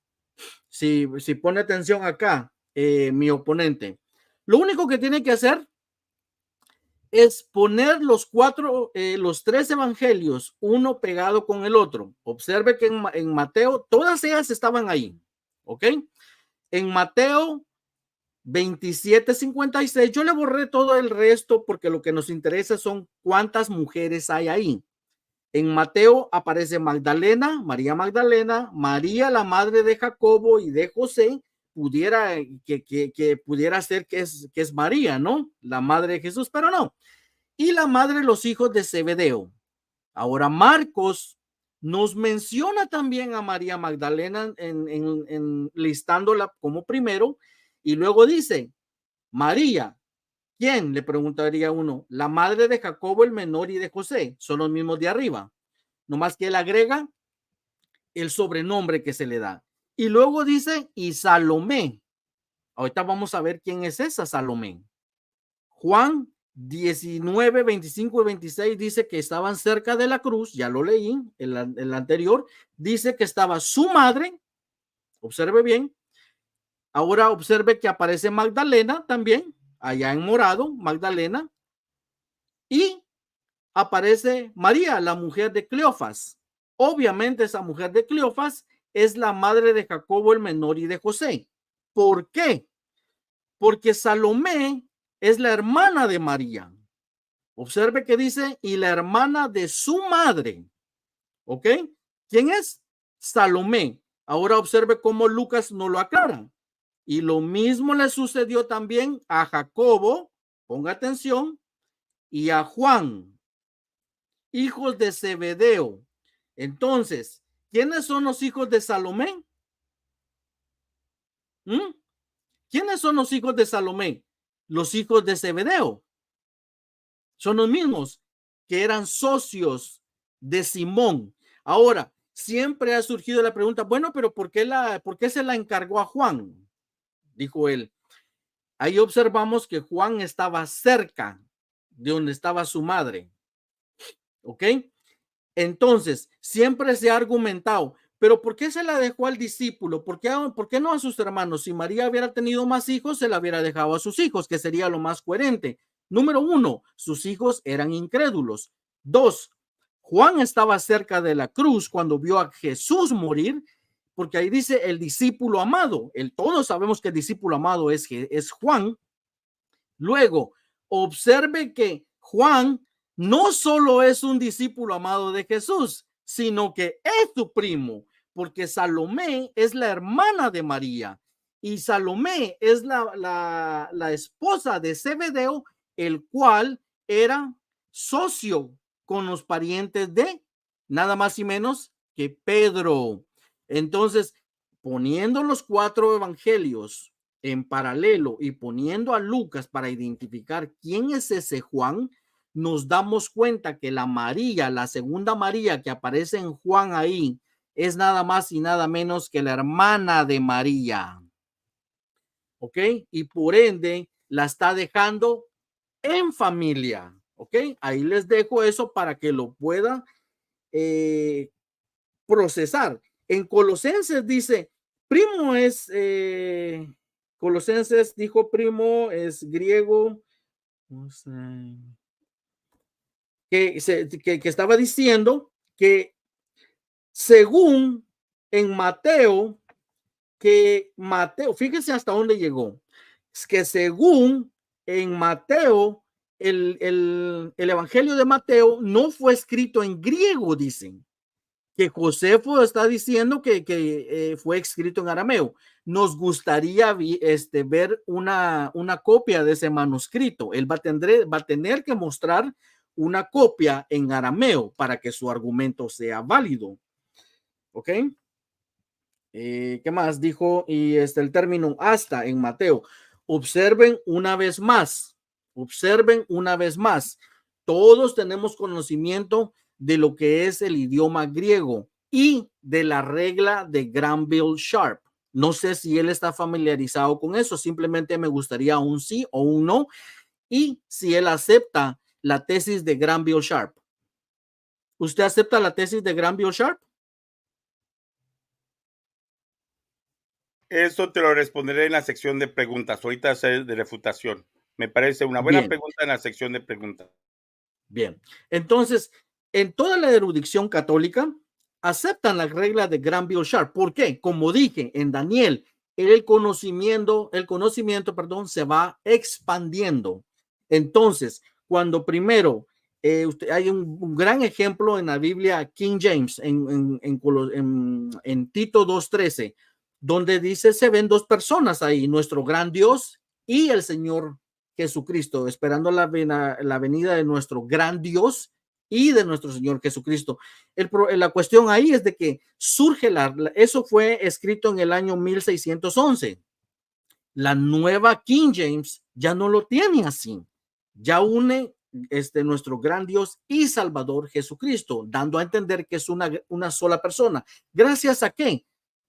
si pone atención acá, mi oponente, lo único que tiene que hacer es poner los tres evangelios, uno pegado con el otro. Observe que en Mateo, todas ellas estaban ahí, ¿ok? En Mateo 27:56, yo le borré todo el resto porque lo que nos interesa son cuántas mujeres hay ahí. En Mateo aparece Magdalena, María la madre de Jacobo y de José, que pudiera ser que es María, ¿no? La madre de Jesús, pero no. Y la madre de los hijos de Zebedeo. Ahora Marcos nos menciona también a María Magdalena listándola como primero, y luego dice, María, ¿quién? Le preguntaría uno. La madre de Jacobo el menor y de José, son los mismos de arriba. Nomás que él agrega el sobrenombre que se le da. Y luego dice, y Salomé. Ahorita vamos a ver quién es esa Salomé. Juan 19:25 y 26 dice que estaban cerca de la cruz, ya lo leí, el anterior, dice que estaba su madre, observe bien, ahora observe que aparece Magdalena también, allá en morado, Magdalena, y aparece María, la mujer de Cleofas. Obviamente esa mujer de Cleofas es la madre de Jacobo el menor y de José. ¿Por qué? Porque Salomé es la hermana de María. Observe que dice, y la hermana de su madre. ¿Ok? ¿Quién es? Salomé. Ahora observe cómo Lucas no lo aclara. Y lo mismo le sucedió también a Jacobo, ponga atención, y a Juan, hijos de Zebedeo. Entonces, ¿quiénes son los hijos de Salomé? ¿Quiénes son los hijos de Salomé? Los hijos de Zebedeo. Son los mismos que eran socios de Simón. Ahora, siempre ha surgido la pregunta, bueno, pero ¿por qué se la encargó a Juan? Dijo él. Ahí observamos que Juan estaba cerca de donde estaba su madre. ¿Ok? Entonces, siempre se ha argumentado, pero ¿por qué se la dejó al discípulo? ¿Por qué no a sus hermanos? Si María hubiera tenido más hijos, se la hubiera dejado a sus hijos, que sería lo más coherente. Número uno, sus hijos eran incrédulos. Dos, Juan estaba cerca de la cruz cuando vio a Jesús morir, porque ahí dice el discípulo amado. Todos sabemos que el discípulo amado es Juan. Luego, observe que Juan no solo es un discípulo amado de Jesús, sino que es su primo, porque Salomé es la hermana de María y Salomé es la esposa de Zebedeo, el cual era socio con los parientes de nada más y menos que Pedro. Entonces, poniendo los cuatro evangelios en paralelo y poniendo a Lucas para identificar quién es ese Juan, nos damos cuenta que la María, la segunda María que aparece en Juan ahí, es nada más y nada menos que la hermana de María. ¿Ok? Y por ende la está dejando en familia. ¿Ok? Ahí les dejo eso para que lo puedan procesar. En Colosenses dice, primo es... Colosenses dijo primo, es griego, que estaba diciendo que según en Mateo, fíjense hasta dónde llegó, es que según en Mateo el Evangelio de Mateo no fue escrito en griego, dicen. Que Josefo está diciendo que fue escrito en arameo. Nos gustaría ver una copia de ese manuscrito. Él va a tener que mostrar una copia en arameo para que su argumento sea válido. ¿Ok? ¿Qué más dijo? Y el término hasta en Mateo. Observen una vez más. Observen una vez más. Todos tenemos conocimiento de lo que es el idioma griego y de la regla de Granville-Sharp. No sé si él está familiarizado con eso. Simplemente me gustaría un sí o un no. Y si él acepta la tesis de Granville-Sharp. ¿Usted acepta la tesis de Granville-Sharp? Eso te lo responderé en la sección de preguntas. Ahorita es de refutación. Me parece una buena Bien. pregunta en la sección de preguntas. Bien. Entonces, en toda la erudición católica aceptan la regla de Granville-Sharp. ¿Por qué? Como dije en Daniel, el conocimiento, se va expandiendo. Entonces, cuando primero hay un gran ejemplo en la Biblia King James, en Tito 2:13, donde dice, se ven dos personas ahí, nuestro gran Dios y el Señor Jesucristo, esperando la venida de nuestro gran Dios y de nuestro Señor Jesucristo. La cuestión ahí es de que surge eso fue escrito en el año 1611. La nueva King James ya no lo tiene así. Ya une nuestro gran Dios y Salvador Jesucristo, dando a entender que es una sola persona. ¿Gracias a qué?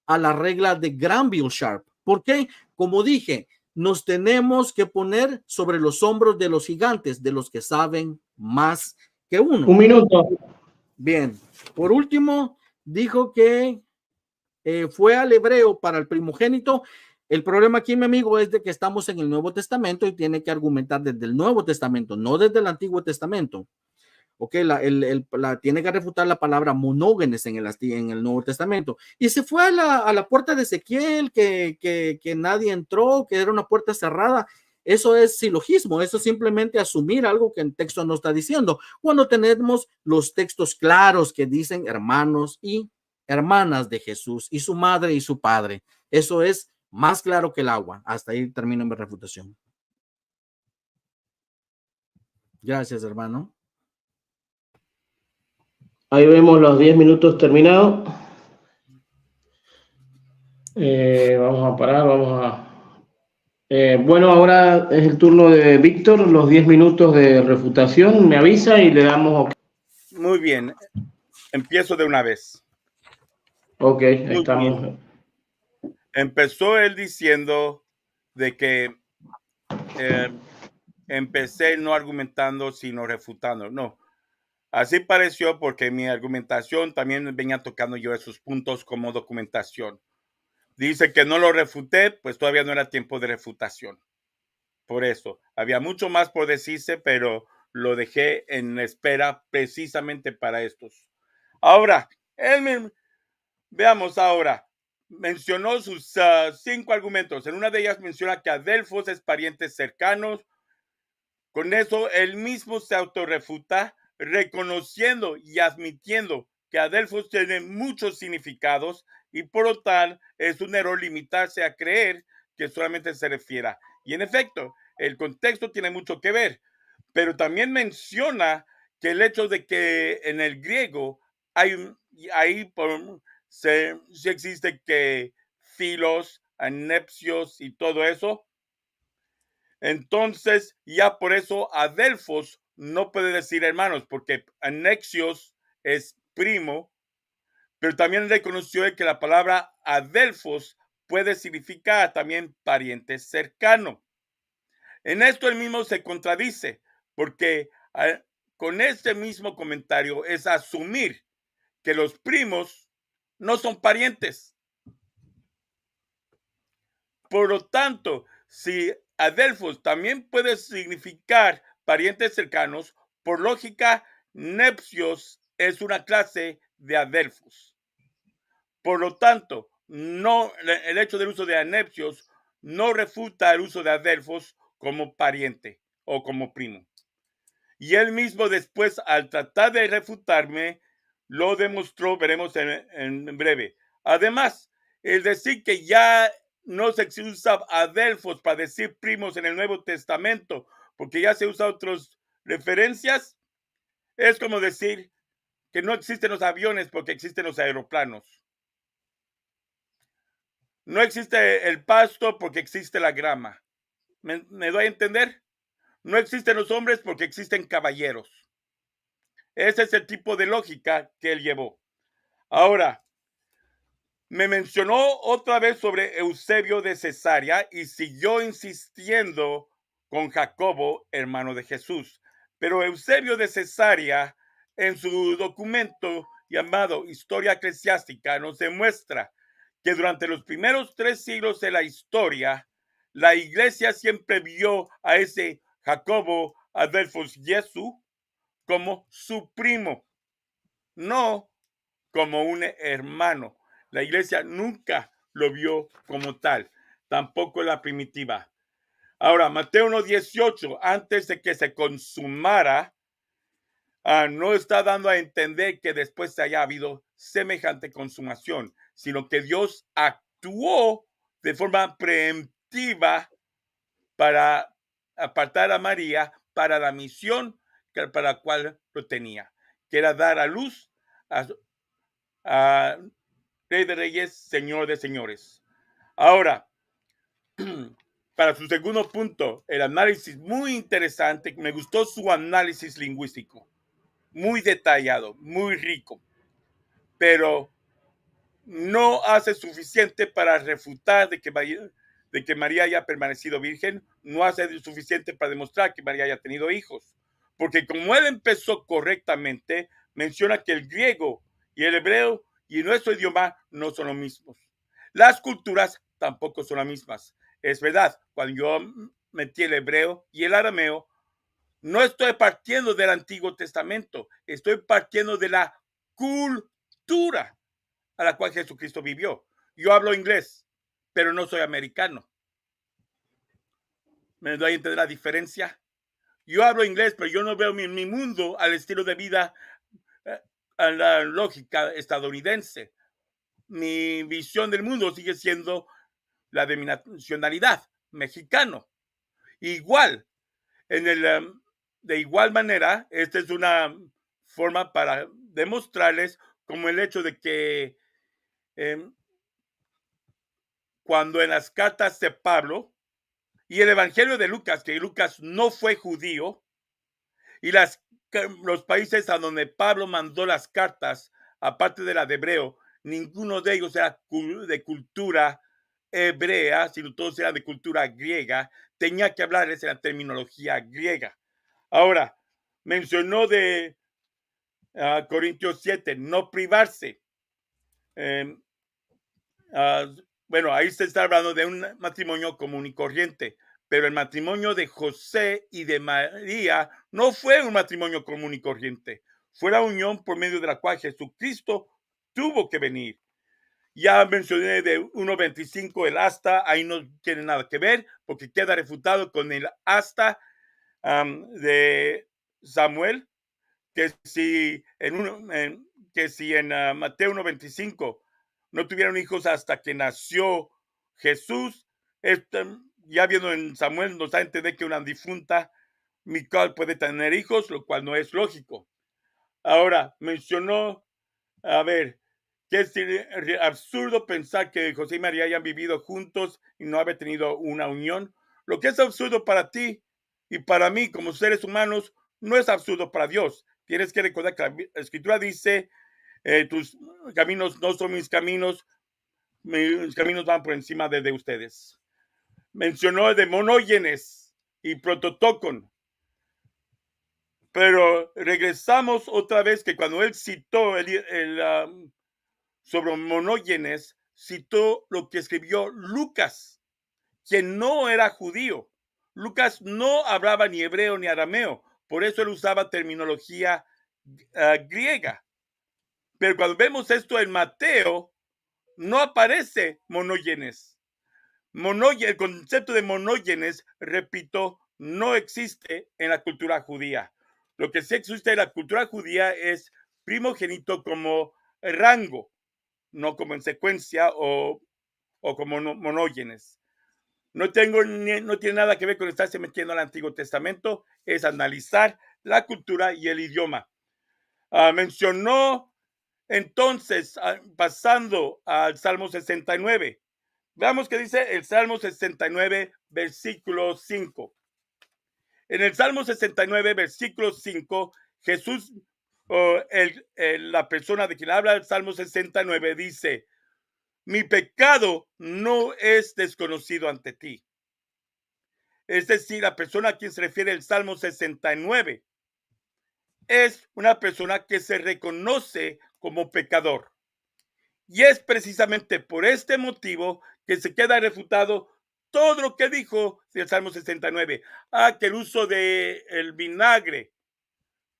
A la regla de Granville-Sharp. ¿Por qué? Como dije, nos tenemos que poner sobre los hombros de los gigantes, de los que saben más que uno. Un minuto. Bien. Por último, dijo que fue al hebreo para el primogénito. El problema aquí, mi amigo, es de que estamos en el Nuevo Testamento y tiene que argumentar desde el Nuevo Testamento, no desde el Antiguo Testamento. Ok, tiene que refutar la palabra monógenes en el Nuevo Testamento. Y se fue a la puerta de Ezequiel, que nadie entró, que era una puerta cerrada. Eso es silogismo, eso es simplemente asumir algo que el texto no está diciendo. Cuando tenemos los textos claros que dicen hermanos y hermanas de Jesús y su madre y su padre. Eso es más claro que el agua. Hasta ahí termino mi refutación. Gracias, hermano. Ahí vemos los 10 minutos terminados. Vamos a parar, bueno, ahora es el turno de Víctor, los 10 minutos de refutación. Me avisa y le damos... Muy bien. Empiezo de una vez. Ok, ahí estamos. Bien. Empezó él diciendo de que empecé no argumentando, sino refutando. No, así pareció porque mi argumentación también venía tocando yo esos puntos como documentación. Dice que no lo refuté, pues todavía no era tiempo de refutación. Por eso, había mucho más por decirse, pero lo dejé en espera precisamente para estos. Ahora, veamos ahora. Mencionó sus 5 argumentos. En una de ellas menciona que Adelfos es pariente cercano. Con eso, él mismo se autorrefuta, reconociendo y admitiendo que Adelfos tiene muchos significados y por lo tal es un error limitarse a creer que solamente se refiera. Y en efecto, el contexto tiene mucho que ver, pero también menciona que el hecho de que en el griego sí existe que filos, anepsios y todo eso. Entonces, ya por eso Adelfos no puede decir hermanos, porque anexios es primo, pero también reconoció que la palabra Adelfos puede significar también pariente cercano. En esto él mismo se contradice, porque con este mismo comentario es asumir que los primos no son parientes. Por lo tanto, si Adelfos también puede significar parientes cercanos, por lógica, Nepsios es una clase de Adelfos. Por lo tanto, el hecho del uso de Anepsios no refuta el uso de Adelfos como pariente o como primo. Y él mismo después, al tratar de refutarme, lo demostró, veremos en breve. Además, el decir que ya no se usa adelfos para decir primos en el Nuevo Testamento, porque ya se usa otras referencias, es como decir que no existen los aviones porque existen los aeroplanos. No existe el pasto porque existe la grama. ¿Me doy a entender? No existen los hombres porque existen caballeros. Ese es el tipo de lógica que él llevó. Ahora, me mencionó otra vez sobre Eusebio de Cesarea y siguió insistiendo con Jacobo, hermano de Jesús. Pero Eusebio de Cesarea, en su documento llamado Historia Eclesiástica, nos demuestra que durante los primeros 3 siglos de la historia, la iglesia siempre vio a ese Jacobo Adelphos Jesu como su primo, no como un hermano. La iglesia nunca lo vio como tal, tampoco la primitiva. Ahora, Mateo 1:18, antes de que se consumara, no está dando a entender que después haya habido semejante consumación, sino que Dios actuó de forma preemptiva para apartar a María para la misión para la cual lo tenía, que era dar a luz a Rey de Reyes, Señor de Señores. Ahora, para su segundo punto, el análisis muy interesante, me gustó su análisis lingüístico, muy detallado, muy rico, pero no hace suficiente para refutar de que María haya permanecido virgen, no hace suficiente para demostrar que María haya tenido hijos, porque como él empezó correctamente, menciona que el griego y el hebreo y nuestro idioma no son los mismos. Las culturas tampoco son las mismas. Es verdad, cuando yo metí el hebreo y el arameo, no estoy partiendo del Antiguo Testamento, estoy partiendo de la cultura a la cual Jesucristo vivió. Yo hablo inglés, pero no soy americano. ¿Me doy a entender la diferencia? Yo hablo inglés, pero yo no veo mi mundo al estilo de vida, a la lógica estadounidense. Mi visión del mundo sigue siendo la de mi nacionalidad, mexicano. Igual, de igual manera, esta es una forma para demostrarles como el hecho de que cuando en las cartas de Pablo y el Evangelio de Lucas, que Lucas no fue judío, y los países a donde Pablo mandó las cartas, aparte de la de hebreo, ninguno de ellos era de cultura hebrea, sino todos eran de cultura griega, tenía que hablarles en la terminología griega. Ahora, mencionó de Corintios 7, no privarse. Bueno, ahí se está hablando de un matrimonio común y corriente, pero el matrimonio de José y de María no fue un matrimonio común y corriente, fue la unión por medio de la cual Jesucristo tuvo que venir. Ya mencioné de 1.25 el asta, ahí no tiene nada que ver porque queda refutado con el asta de Samuel, que si en Mateo 1.25 no tuvieron hijos hasta que nació Jesús, ya viendo en Samuel nos da a entender que una difunta Mical puede tener hijos, lo cual no es lógico. Ahora, mencionó, a ver, que es absurdo pensar que José y María hayan vivido juntos y no haber tenido una unión. Lo que es absurdo para ti y para mí como seres humanos no es absurdo para Dios. Tienes que recordar que la Escritura dice, tus caminos no son mis caminos van por encima de ustedes. Mencionó de Monógenes y Prototocon. Pero regresamos otra vez que cuando él citó sobre Monógenes, citó lo que escribió Lucas, quien no era judío. Lucas no hablaba ni hebreo ni arameo, por eso él usaba terminología griega. Pero cuando vemos esto en Mateo, no aparece Monógenes. El concepto de Monógenes, repito, no existe en la cultura judía. Lo que sí existe en la cultura judía es primogénito como rango, no como en secuencia o como monógenes. No tiene nada que ver con estarse metiendo al Antiguo Testamento, es analizar la cultura y el idioma. Mencionó entonces, pasando al Salmo 69, veamos qué dice el Salmo 69, versículo 5. En el Salmo 69, versículo 5, Jesús, la persona de quien habla el Salmo 69, dice: mi pecado no es desconocido ante ti. Es decir, la persona a quien se refiere el Salmo 69 es una persona que se reconoce como pecador. Y es precisamente por este motivo que se queda refutado todo lo que dijo el Salmo 69. Que el uso del vinagre,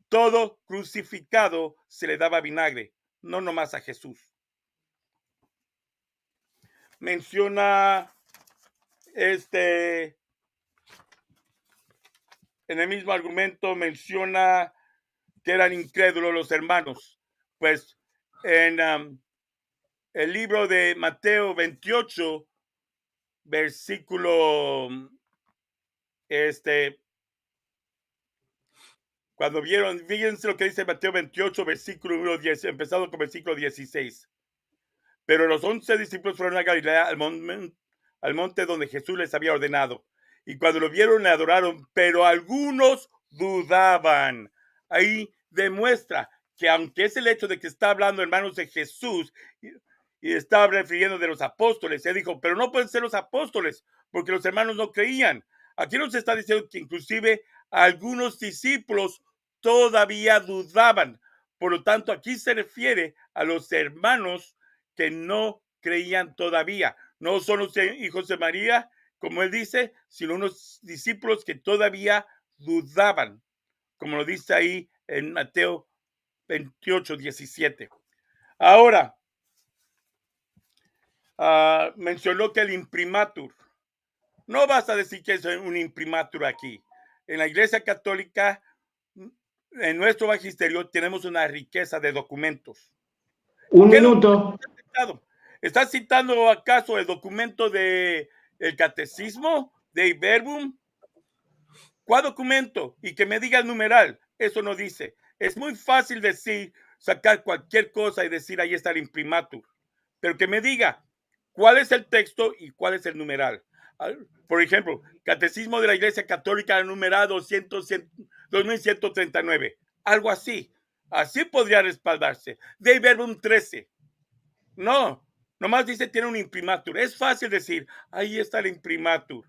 todo crucificado se le daba vinagre, no nomás a Jesús. Menciona en el mismo argumento menciona que eran incrédulos los hermanos. Pues en el libro de Mateo 28, versículo cuando vieron, fíjense lo que dice Mateo 28, versículo 10, empezado con versículo 16. Pero los 11 discípulos fueron a Galilea, al monte donde Jesús les había ordenado. Y cuando lo vieron, le adoraron, pero algunos dudaban. Ahí demuestra que aunque es el hecho de que está hablando, hermanos, de Jesús y está refiriendo de los apóstoles, él dijo, pero no pueden ser los apóstoles, porque los hermanos no creían. Aquí nos está diciendo que inclusive algunos discípulos todavía dudaban. Por lo tanto, aquí se refiere a los hermanos que no creían todavía. No son los hijos de María, como él dice, sino unos discípulos que todavía dudaban, como lo dice ahí en Mateo 28, 17. Ahora, mencionó que el imprimatur. No vas a decir que es un imprimatur aquí. En la Iglesia Católica, en nuestro magisterio, tenemos una riqueza de documentos. Un minuto. ¿Estás citando acaso el documento del Catecismo de Verbum? ¿Cuál documento? Y que me diga el numeral. Eso no dice. Es muy fácil decir, sacar cualquier cosa y decir ahí está el imprimatur. Pero que me diga cuál es el texto y cuál es el numeral. Por ejemplo, Catecismo de la Iglesia Católica, numerado 2139. Algo así. Así podría respaldarse. De Verbum 13. No, nomás dice tiene un imprimatur. Es fácil decir, ahí está el imprimatur.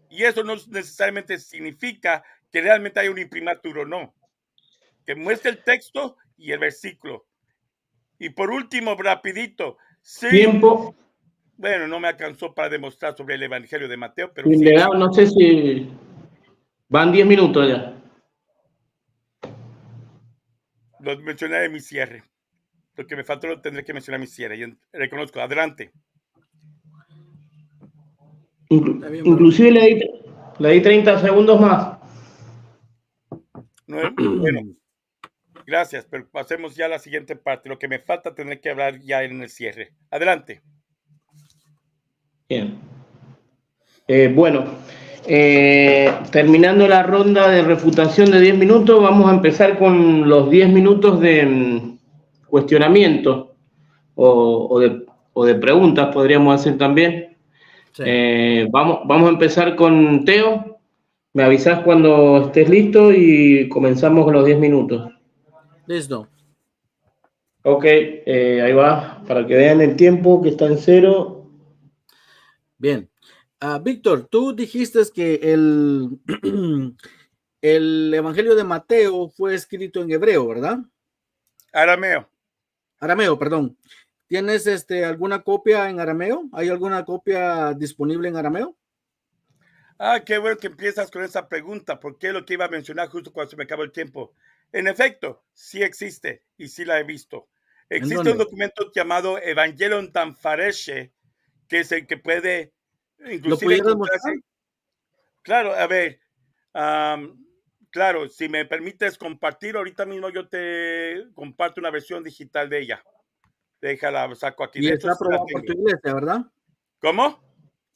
Y eso no necesariamente significa que realmente hay un imprimatur o no. Que muestre el texto y el versículo. Y por último, rapidito. Sí, tiempo. Bueno, no me alcanzó para demostrar sobre el Evangelio de Mateo, pero sí. No sé si van 10 minutos ya. Lo mencioné en mi cierre. Lo que me faltó lo tendré que mencionar en mi cierre. Y reconozco. Adelante. Inclusive le di 30 segundos más. Bueno, gracias, pero pasemos ya a la siguiente parte. Lo que me falta tendré que hablar ya en el cierre. Adelante. Bien. Bueno, terminando la ronda de refutación de 10 minutos, vamos a empezar con los 10 minutos de cuestionamiento o de preguntas, podríamos hacer también. Sí. Vamos a empezar con Teo. Me avisas cuando estés listo y comenzamos con los 10 minutos. Listo. Ok, ahí va, para que vean el tiempo que está en 0. Bien. Víctor, tú dijiste que el Evangelio de Mateo fue escrito en hebreo, ¿verdad? Arameo. Arameo, perdón. ¿Tienes alguna copia en arameo? ¿Hay alguna copia disponible en arameo? Qué bueno que empiezas con esa pregunta, porque es lo que iba a mencionar justo cuando se me acabó el tiempo. En efecto, sí existe y sí la he visto. Existe un documento llamado Evangelion Tanfareshe, que es el que puede inclusive encontrarse. Claro, a ver, Claro, si me permites compartir, ahorita mismo yo te comparto una versión digital de ella. Déjala, saco aquí. Y De hecho, está sí la aprobado por tu tengo. iglesia, ¿verdad? ¿Cómo?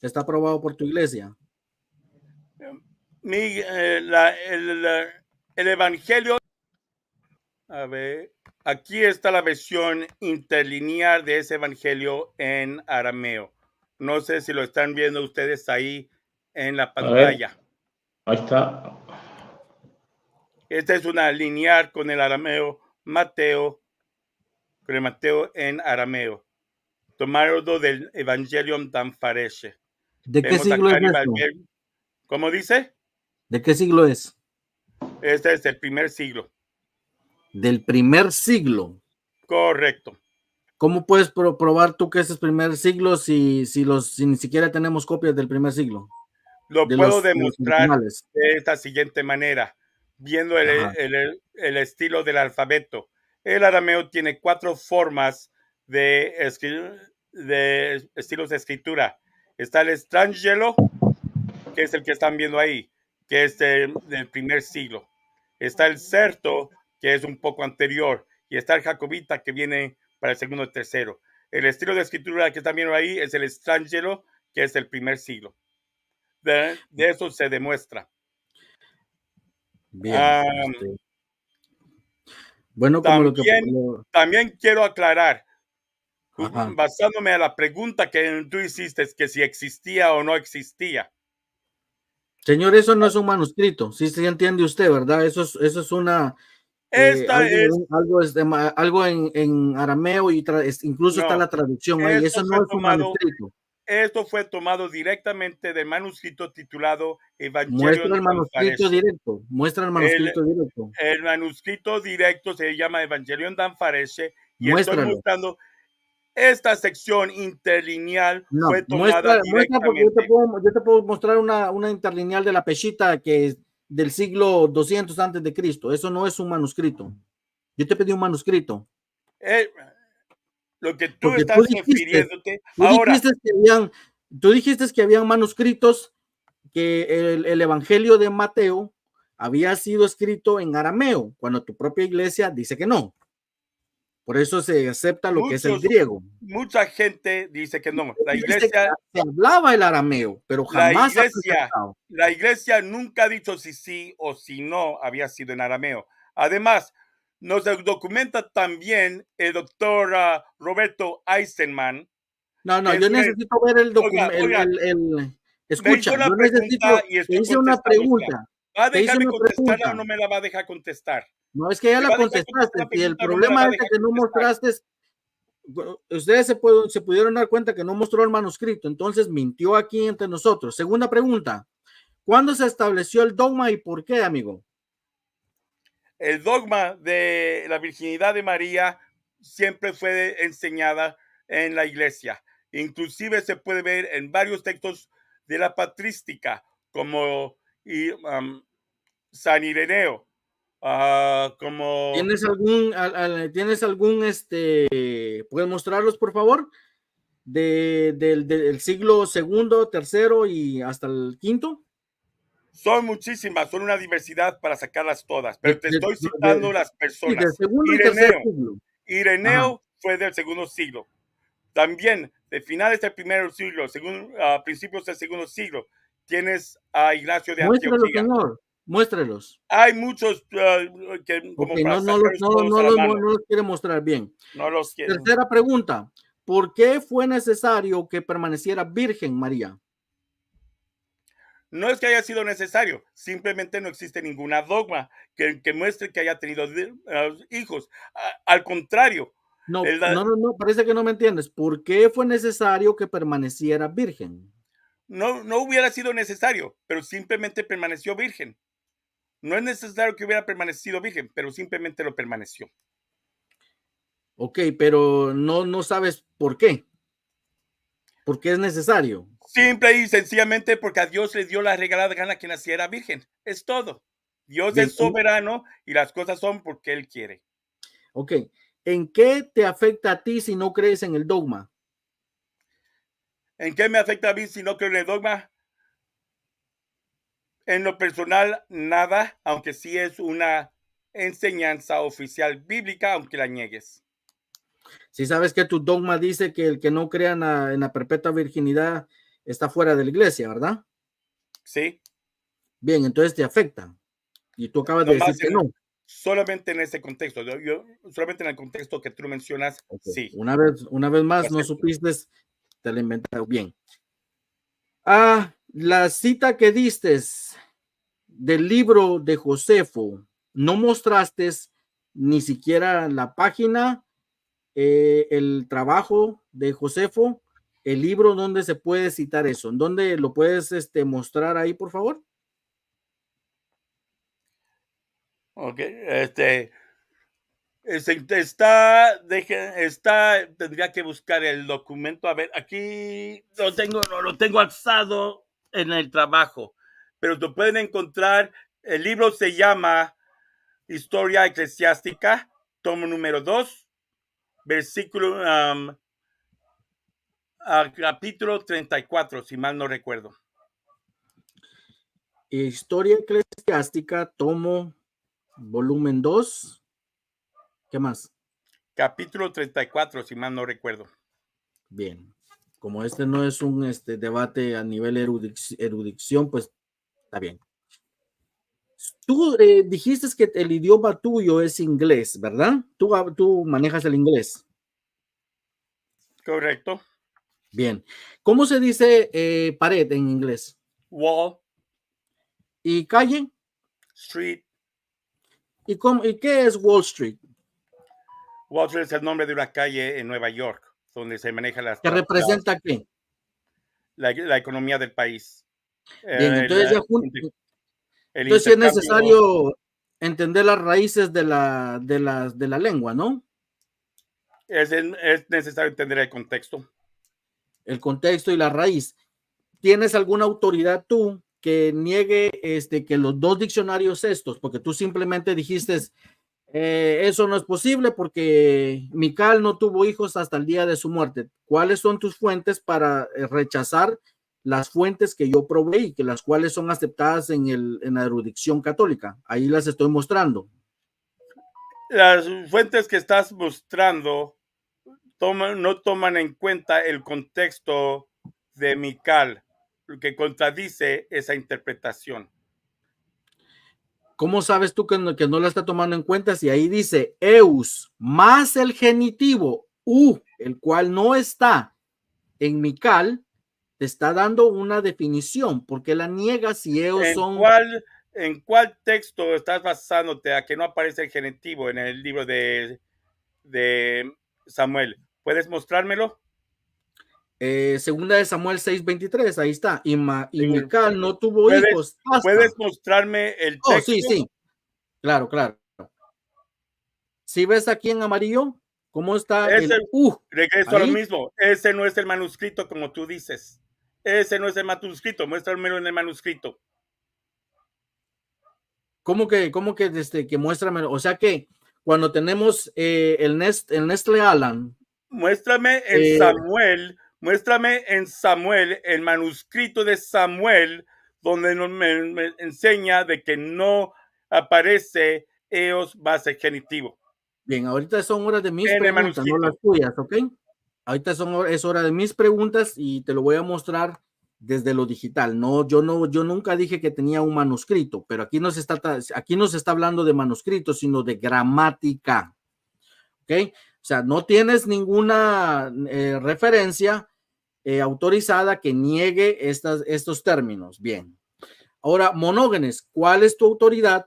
Está aprobado por tu iglesia. El Evangelio, a ver, aquí está la versión interlineal de ese Evangelio en arameo. No sé si lo están viendo ustedes ahí en la A ver, pantalla. ahí está. Esta es una lineal con el arameo Mateo, con el Mateo en arameo, tomado del Evangelium dan Fareshe. ¿De qué Vemos siglo acá es arriba, esto? ¿cómo dice? ¿De qué siglo es? Este es el primer siglo. Del primer siglo. Correcto. ¿Cómo puedes probar tú que ese es primer siglo si ni siquiera tenemos copias del primer siglo? Lo puedo De los demostrar originales. de esta siguiente manera, viendo Ajá. el estilo del alfabeto. El arameo tiene 4 formas de estilos de escritura. Está el estrangelo, que es el que están viendo ahí, que es del primer siglo. Está el certo, que es un poco anterior, y está el jacobita, que viene para el segundo y tercero. El estilo de escritura que están viendo ahí es el estrangelo, que es del primer siglo. De eso se demuestra. Bien. Bueno, como lo que... También quiero aclarar, Ajá. basándome a la pregunta que tú hiciste, que si existía o no existía. Señor, eso no es un manuscrito. Sí, sí entiende usted, ¿verdad? Eso es una... Esta es... algo en arameo y incluso está No, la traducción ahí. Eso no es un manuscrito. esto fue tomado directamente del manuscrito titulado Muestra Evangelion el dan manuscrito Fareshe. directo. Muestra el manuscrito directo. El manuscrito directo se llama Evangelion dan Fareshe y estoy Muéstralo. mostrando esta sección interlineal No, fue tomada muestra porque directamente. yo te puedo mostrar una interlineal de la Peshita que es del siglo 200 antes de Cristo. Eso no es un manuscrito. Yo te pedí un manuscrito. Lo que tú Porque estás refiriéndote ahora. Tú dijiste que habían manuscritos que el Evangelio de Mateo había sido escrito en arameo, cuando tu propia iglesia dice que no. Por eso se acepta lo que es el griego. Mucha gente dice que no. La Dice iglesia que se hablaba el arameo, pero jamás la iglesia nunca ha dicho si sí o si no había sido en arameo. Además, nos documenta también el doctor Roberto Eisenman. No, yo necesito ver el documento. Escucha, yo necesito. Te hice una pregunta. ¿Va a Te hice dejarme una contestarla o pregunta. no me la va a dejar contestar? No, es que ya ¿Me la va a dejar contestaste. contestar la Y el pregunta o no me la problema va a es dejar que no contestar? mostraste. Ustedes se pudieron dar cuenta que no mostró el manuscrito, entonces mintió aquí entre nosotros. Segunda pregunta. ¿Cuándo se estableció el dogma y por qué, amigo? El dogma de la virginidad de María siempre fue enseñada en la iglesia. Inclusive se puede ver en varios textos de la patrística, como San Ireneo, como... ¿Tienes algún, puedes mostrarlos, por favor? Del siglo segundo, tercero y hasta el quinto. Son muchísimas, son una diversidad para sacarlas todas, pero te estoy citando las Sí, del personas. segundo y tercer siglo. Ireneo fue del segundo siglo. También, de finales del primer siglo, según principios del segundo siglo, tienes a Ignacio de Muéstralos, Antioquía. señor, muéstralos. Hay muchos que como okay, para sacarlos todos a la mano. No los quiere mostrar bien. No los quieren. Tercera pregunta. ¿Por qué fue necesario que permaneciera virgen María? No es que haya sido necesario, simplemente no existe ninguna dogma que muestre que haya tenido hijos. Al contrario. No, parece que no me entiendes. ¿Por qué fue necesario que permaneciera virgen? No hubiera sido necesario, pero simplemente permaneció virgen. No es necesario que hubiera permanecido virgen, pero simplemente lo permaneció. Ok, pero no sabes por qué. ¿Por qué es necesario? Simple y sencillamente porque a Dios le dio la regalada gana que naciera virgen. Es todo. Dios Bien, es soberano y las cosas son porque Él quiere. Ok. ¿En qué te afecta a ti si no crees en el dogma? ¿En qué me afecta a mí si no creo en el dogma? En lo personal, nada, aunque sí es una enseñanza oficial bíblica, aunque la niegues. Si sabes que tu dogma dice que el que no crea en la perpetua virginidad está fuera de la iglesia, ¿verdad? Sí, Bien, entonces te afecta. Y tú acabas de decir nomás que no. solamente en ese contexto. Solamente en el contexto que tú mencionas, Okay. sí. Una vez más, no supiste, te la inventaron bien. La cita que diste del libro de Josefo, no mostraste ni siquiera la página, el trabajo de Josefo, el libro donde se puede citar eso. ¿En dónde lo puedes mostrar ahí, por favor? Ok, tendría que buscar el documento. A ver, aquí no lo tengo alzado en el trabajo, pero lo pueden encontrar. El libro se llama Historia Eclesiástica, tomo número 2, versículo, capítulo 34, si mal no recuerdo. Historia Eclesiástica, tomo volumen 2. ¿Qué más? Capítulo 34, si mal no recuerdo. Bien. Como este no es un debate a nivel erudición, pues está bien. Tú dijiste que el idioma tuyo es inglés, ¿verdad? Tú manejas el inglés. Correcto. Bien. ¿Cómo se dice pared en inglés? Wall. ¿Y calle? Street. ¿Y qué es Wall Street? Wall Street es el nombre de una calle en Nueva York, donde se maneja ¿Que representa qué? La economía del país. Bien, entonces El entonces sí es intercambio. necesario entender las raíces de la lengua, ¿no? Es necesario entender el contexto. El contexto y la raíz. ¿Tienes alguna autoridad tú que niegue que los dos diccionarios estos, porque tú simplemente dijiste eso no es posible porque Mical no tuvo hijos hasta el día de su muerte? ¿Cuáles son tus fuentes para rechazar las fuentes que yo proveí, que las cuales son aceptadas en la erudición católica? Ahí las estoy mostrando. Las fuentes que estás mostrando no toman en cuenta el contexto de Mical, lo que contradice esa interpretación. ¿Cómo sabes tú que no la está tomando en cuenta si ahí dice eus más el genitivo el cual no está en Mical? Te está dando una definición. ¿Por qué la niegas si ellos son? ¿En cuál texto estás basándote a que no aparece el genitivo en el libro de Samuel? ¿Puedes mostrármelo? Segunda de Samuel 6:23, ahí está. Y Mical no tuvo hijos ¿Puedes hasta. mostrarme el Oh, texto? sí, sí. Claro, claro. Si ves aquí en amarillo, ¿cómo está el Regreso a lo ahí? mismo. Ese no es el manuscrito como tú dices. Ese no es el manuscrito. Muéstramelo en el manuscrito. ¿Cómo que muéstramelo? O sea que cuando tenemos el Nestle Alan. Muéstrame en Samuel el manuscrito de Samuel, donde me enseña de que no aparece eos más el genitivo. Bien, ahorita son horas de mis En el preguntas, no las manuscrito. tuyas, ¿ok? Ahorita es hora de mis preguntas y te lo voy a mostrar desde lo digital. Yo nunca dije que tenía un manuscrito, pero aquí no se está hablando de manuscrito, sino de gramática, ¿ok? O sea, no tienes ninguna referencia autorizada que niegue estos términos. Bien. Ahora, Monógenes, ¿cuál es tu autoridad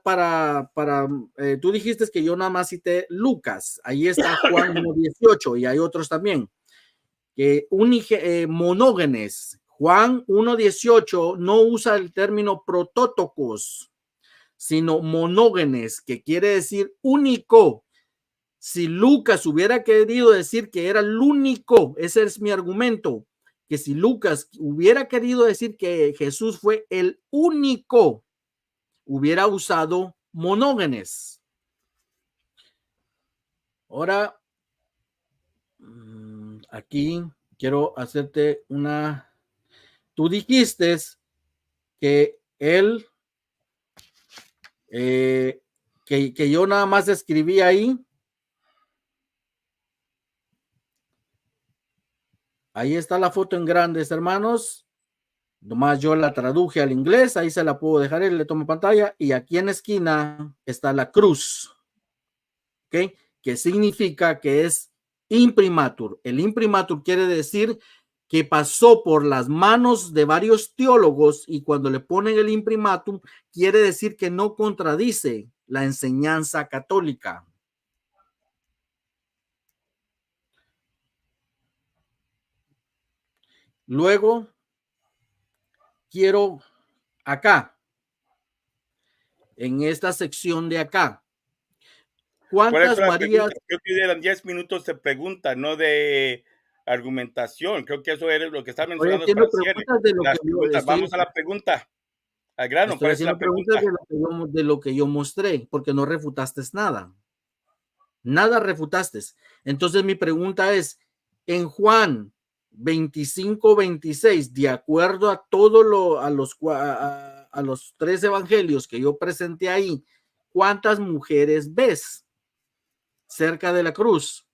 tú dijiste que yo nada más cité Lucas, ahí está Juan 1:18 y hay otros también, que Monógenes, Juan 1:18 no usa el término protótocos, sino monógenes, que quiere decir único. Si Lucas hubiera querido decir que era el único, ese es mi argumento, que si Lucas hubiera querido decir que Jesús fue el único, hubiera usado monógenes. Ahora, aquí quiero hacerte tú dijiste que él que yo nada más escribí ahí. Ahí está la foto en grandes, hermanos. Nomás yo la traduje al inglés, ahí se la puedo dejar, le tomo pantalla, y aquí en la esquina está la cruz, ¿ok? Que significa que es imprimatur. El imprimatur quiere decir que pasó por las manos de varios teólogos, y cuando le ponen el imprimatur, quiere decir que no contradice la enseñanza católica. Luego, quiero acá, en esta sección de acá, ¿cuántas Marías? Creo que eran 10 minutos de pregunta, no de argumentación. Creo que eso era lo que está mencionando. Vamos a la pregunta. Al grano, estoy haciendo preguntas de lo que yo mostré, porque no refutaste nada. Nada refutaste. Entonces mi pregunta es, en Juan 25-26, de acuerdo a a los 3 evangelios que yo presenté ahí, ¿cuántas mujeres ves cerca de la cruz?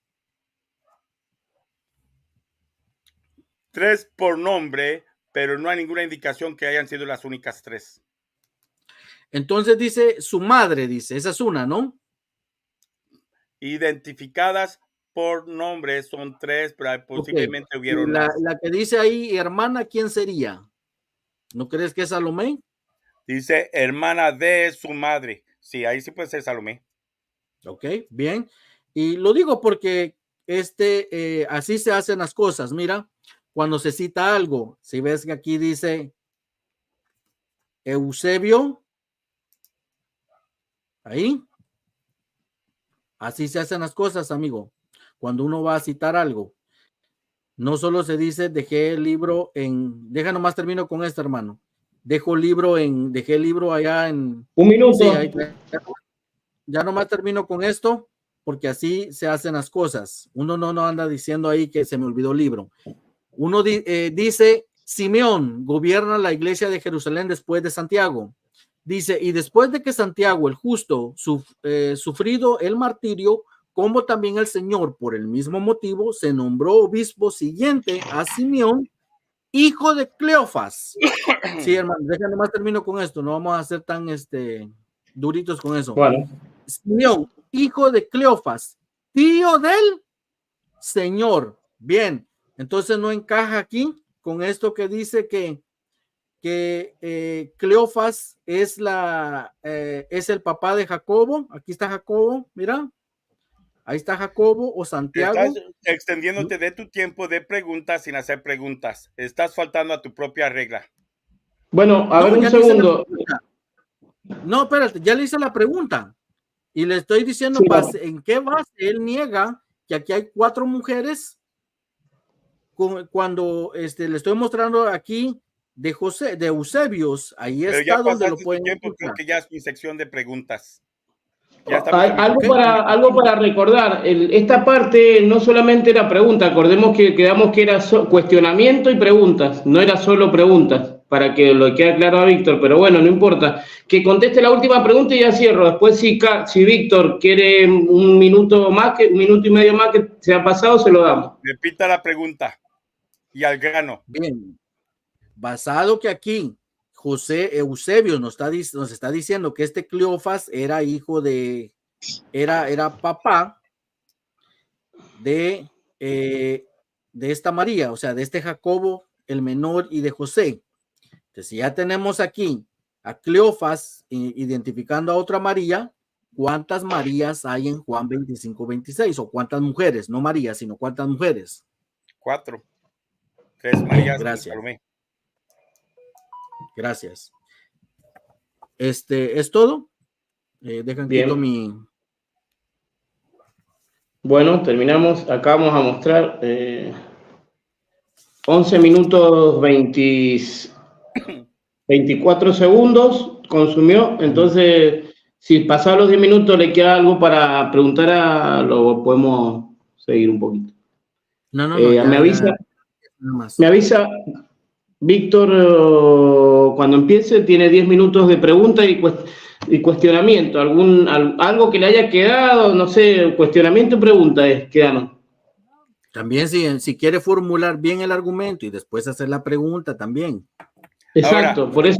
3 por nombre, pero no hay ninguna indicación que hayan sido las únicas 3. Entonces dice su madre, dice, esa es una, ¿no? Identificadas por nombre son 3, pero posiblemente hubieron más. La que dice ahí, hermana, ¿quién sería? ¿No crees que es Salomé? Dice hermana de su madre. Sí, ahí sí puede ser Salomé. Ok, bien. Y lo digo porque así se hacen las cosas. Mira, cuando se cita algo, si ves que aquí dice Eusebio, ahí, así se hacen las cosas, amigo. Cuando uno va a citar algo, no solo se dice dejé el libro deja nomás termino con esto, hermano. Dejé el libro allá en un minuto. Sí, ya nomás termino con esto, porque así se hacen las cosas. Uno no anda diciendo ahí que se me olvidó el libro. Uno dice, Simeón gobierna la iglesia de Jerusalén después de Santiago. Dice, y después de que Santiago el justo sufrido el martirio, como también el Señor por el mismo motivo se nombró obispo siguiente a Simeón, hijo de Cleofas. Sí, hermano, déjame más termino con esto, no vamos a ser tan duritos con eso. Bueno. Simeón, hijo de Cleofas, tío del Señor. Bien, entonces no encaja aquí con esto que dice que Cleofas es el papá de Jacobo. Aquí está Jacobo, mira. Ahí está Jacobo o Santiago. Estás extendiéndote de tu tiempo de preguntas sin hacer preguntas. Estás faltando a tu propia regla. Bueno, a ver un segundo. No, espérate, ya le hice la pregunta. Y le estoy diciendo en qué base él niega que aquí hay 4 mujeres cuando le estoy mostrando aquí de Eusebios. Ahí pero está donde lo pueden tiempo, creo que ya es mi sección de preguntas. Algo para recordar, esta parte no solamente era pregunta, acordemos que quedamos que era cuestionamiento y preguntas, no era solo preguntas, para que lo quede claro a Víctor, pero bueno, no importa. Que conteste la última pregunta y ya cierro. Después si Víctor quiere un minuto y medio más que se ha pasado, se lo damos. Repita la pregunta y al grano. Bien, basado que aquí José Eusebio nos está diciendo que Cleofas era hijo era papá de esta María, o sea, de Jacobo el menor y de José. Entonces, si ya tenemos aquí a Cleofas identificando a otra María, ¿cuántas Marías hay en Juan 25-26? ¿O cuántas mujeres? No María, sino cuántas mujeres. 4. 3 Marías. Gracias. Gracias. ¿Es todo? Dejan quito mi... Bueno, terminamos. Acá vamos a mostrar 11 minutos 24 segundos consumió. Entonces, si pasados los 10 minutos le queda algo para preguntar, lo podemos seguir un poquito. No, me avisa Víctor, cuando empiece, tiene 10 minutos de pregunta y y cuestionamiento, algo que le haya quedado, no sé, cuestionamiento y pregunta quedaron. También si quiere formular bien el argumento y después hacer la pregunta también. Exacto, Ahora, por eso.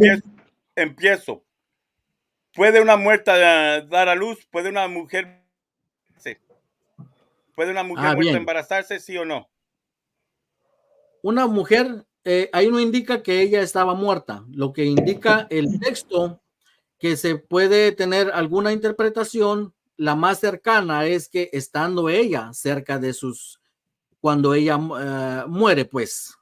empiezo. ¿Puede una muerta dar a luz? ¿Puede una mujer muerta Bien. embarazarse, sí o no? Una mujer, ahí no indica que ella estaba muerta. Lo que indica el texto, que se puede tener alguna interpretación, la más cercana es que estando ella cerca de cuando ella muere, pues,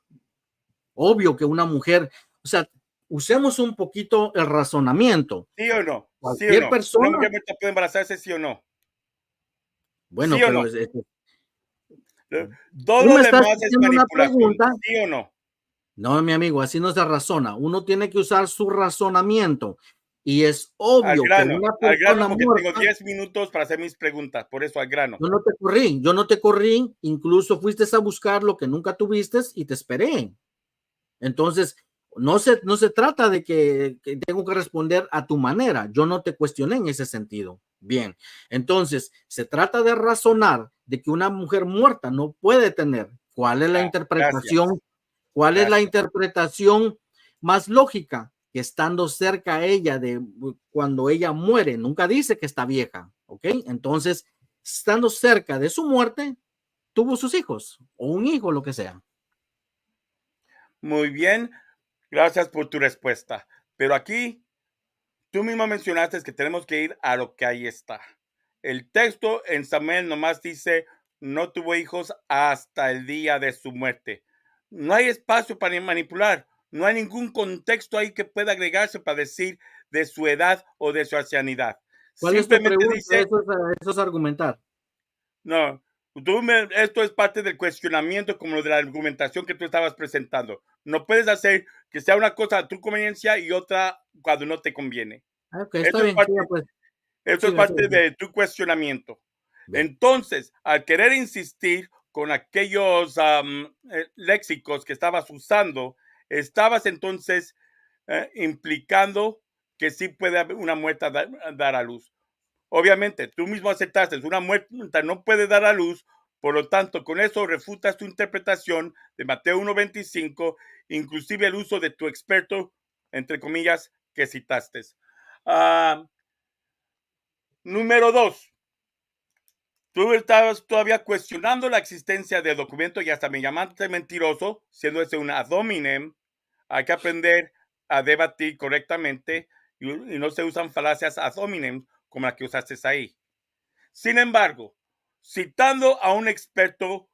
obvio que una mujer, o sea, usemos un poquito el razonamiento. ¿Sí o no? ¿Sí o Cualquier no? ¿Una persona, mujer muerta puede embarazarse, sí o no? bueno, ¿Sí o pero no? tú Todo lo me estás demás es haciendo una manipulación, pregunta. ¿sí o no? No, mi amigo, así no se razona. Uno tiene que usar su razonamiento. Y es Al obvio que una grano, persona porque tengo muerta, 10 minutos para hacer mis preguntas, por eso al grano. yo no te corrí, incluso fuiste a buscar lo que nunca tuviste y te esperé. Entonces, no se trata de que tengo que responder a tu manera. Yo no te cuestioné en ese sentido. Bien, entonces se trata de razonar de que una mujer muerta no puede tener. ¿Cuál es la interpretación? Gracias. ¿Cuál es la Gracias. interpretación más lógica? Que estando cerca a ella de cuando ella muere, nunca dice que está vieja, ¿ok? Entonces, estando cerca de su muerte, tuvo sus hijos o un hijo, lo que sea. Muy bien, gracias por tu respuesta. Pero aquí tú mismo mencionaste que tenemos que ir a lo que ahí está. El texto en Samuel nomás dice, no tuvo hijos hasta el día de su muerte. No hay espacio para manipular. No hay ningún contexto ahí que pueda agregarse para decir de su edad o de su ancianidad. ¿Cuál es tu Simplemente pregunta? dice, Eso es argumentar. no, esto es parte del cuestionamiento como de la argumentación que tú estabas presentando. No puedes hacer que sea una cosa a tu conveniencia y otra cuando no te conviene. Ok, está Eso es bien. parte, Siga, pues. eso es Siga, siga, parte siga. de tu cuestionamiento. Bien. Entonces, al querer insistir con aquellos léxicos que estabas usando, estabas entonces implicando que sí puede haber una muerta dar a luz. Obviamente, tú mismo aceptaste, una muerta no puede dar a luz, por lo tanto, con eso refutas tu interpretación de Mateo 1:25, inclusive el uso de tu experto, entre comillas, que citaste. Número 2. Tú estabas todavía cuestionando la existencia del documento y hasta me llamaste mentiroso, siendo ese un ad hominem. Hay que aprender a debatir correctamente y no se usan falacias ad hominem como la que usaste ahí. Sin embargo, citando a un experto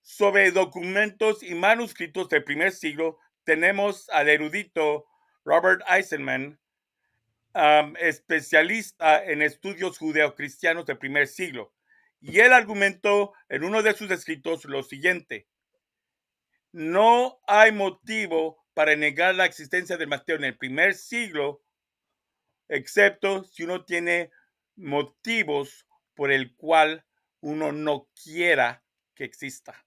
sobre documentos y manuscritos del primer siglo, tenemos al erudito Robert Eisenman, especialista en estudios judeocristianos del primer siglo. Y él argumentó en uno de sus escritos lo siguiente: no hay motivo para negar la existencia del Mateo en el primer siglo, excepto si uno tiene motivos por el cual uno no quiera que exista.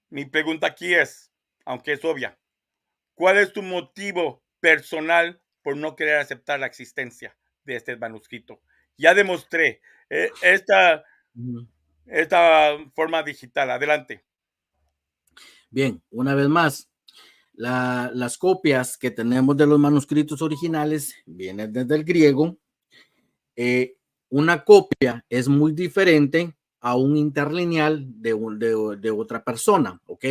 Mi pregunta aquí es, aunque es obvia, ¿cuál es tu motivo personal por no querer aceptar la existencia de este manuscrito? Ya demostré esta forma digital. Adelante. Bien, una vez más, las copias que tenemos de los manuscritos originales vienen desde el griego. Una copia es muy diferente a un interlineal de otra persona, ¿ok?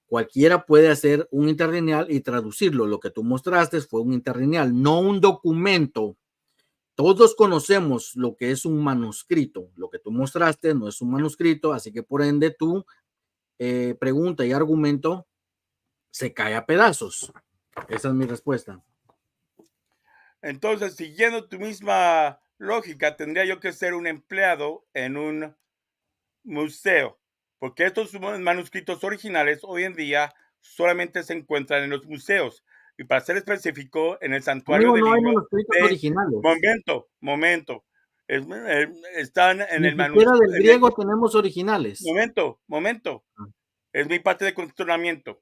Cualquiera puede hacer un interlineal y traducirlo. Lo que tú mostraste fue un interlineal, no un documento. Todos conocemos lo que es un manuscrito. Lo que tú mostraste no es un manuscrito, así que por ende tu pregunta y argumento se cae a pedazos. Esa es mi respuesta. Entonces, siguiendo tu misma lógica, tendría yo que ser un empleado en un museo, porque estos manuscritos originales hoy en día solamente se encuentran en los museos. Y para ser específico, en el santuario Amigo, del no hay libro manuscritos de... originales. Momento. Están en Ni el siquiera manuscrito... del griego tenemos originales. Momento. Es mi parte de cuestionamiento.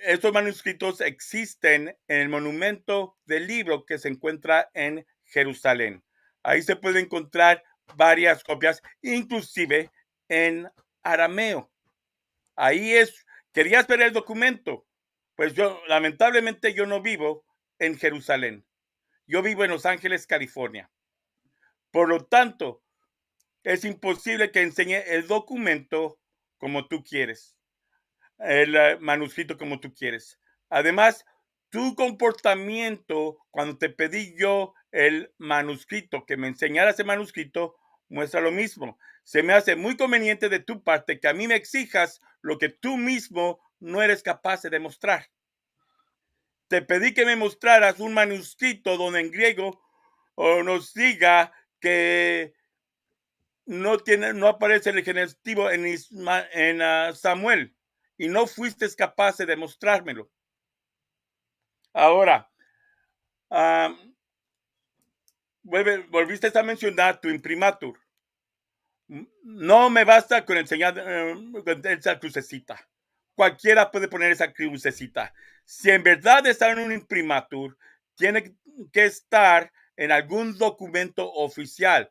Estos manuscritos existen en el monumento del libro que se encuentra en Jerusalén. Ahí se pueden encontrar varias copias, inclusive en arameo. Ahí es. ¿Querías ver el documento? Pues lamentablemente yo no vivo en Jerusalén. Yo vivo en Los Ángeles, California. Por lo tanto, es imposible que enseñe el documento como tú quieres, el manuscrito como tú quieres. Además, tu comportamiento cuando te pedí yo el manuscrito, que me enseñaras el manuscrito, muestra lo mismo. Se me hace muy conveniente de tu parte que a mí me exijas lo que tú mismo no eres capaz de demostrar. Te pedí que me mostraras un manuscrito donde en griego nos diga que no aparece el genitivo en Samuel, y no fuiste capaz de demostrármelo. Ahora, volviste a mencionar tu imprimatur. No me basta con enseñar esa crucecita. Cualquiera puede poner esa crucecita. Si en verdad está en un imprimatur, tiene que estar en algún documento oficial.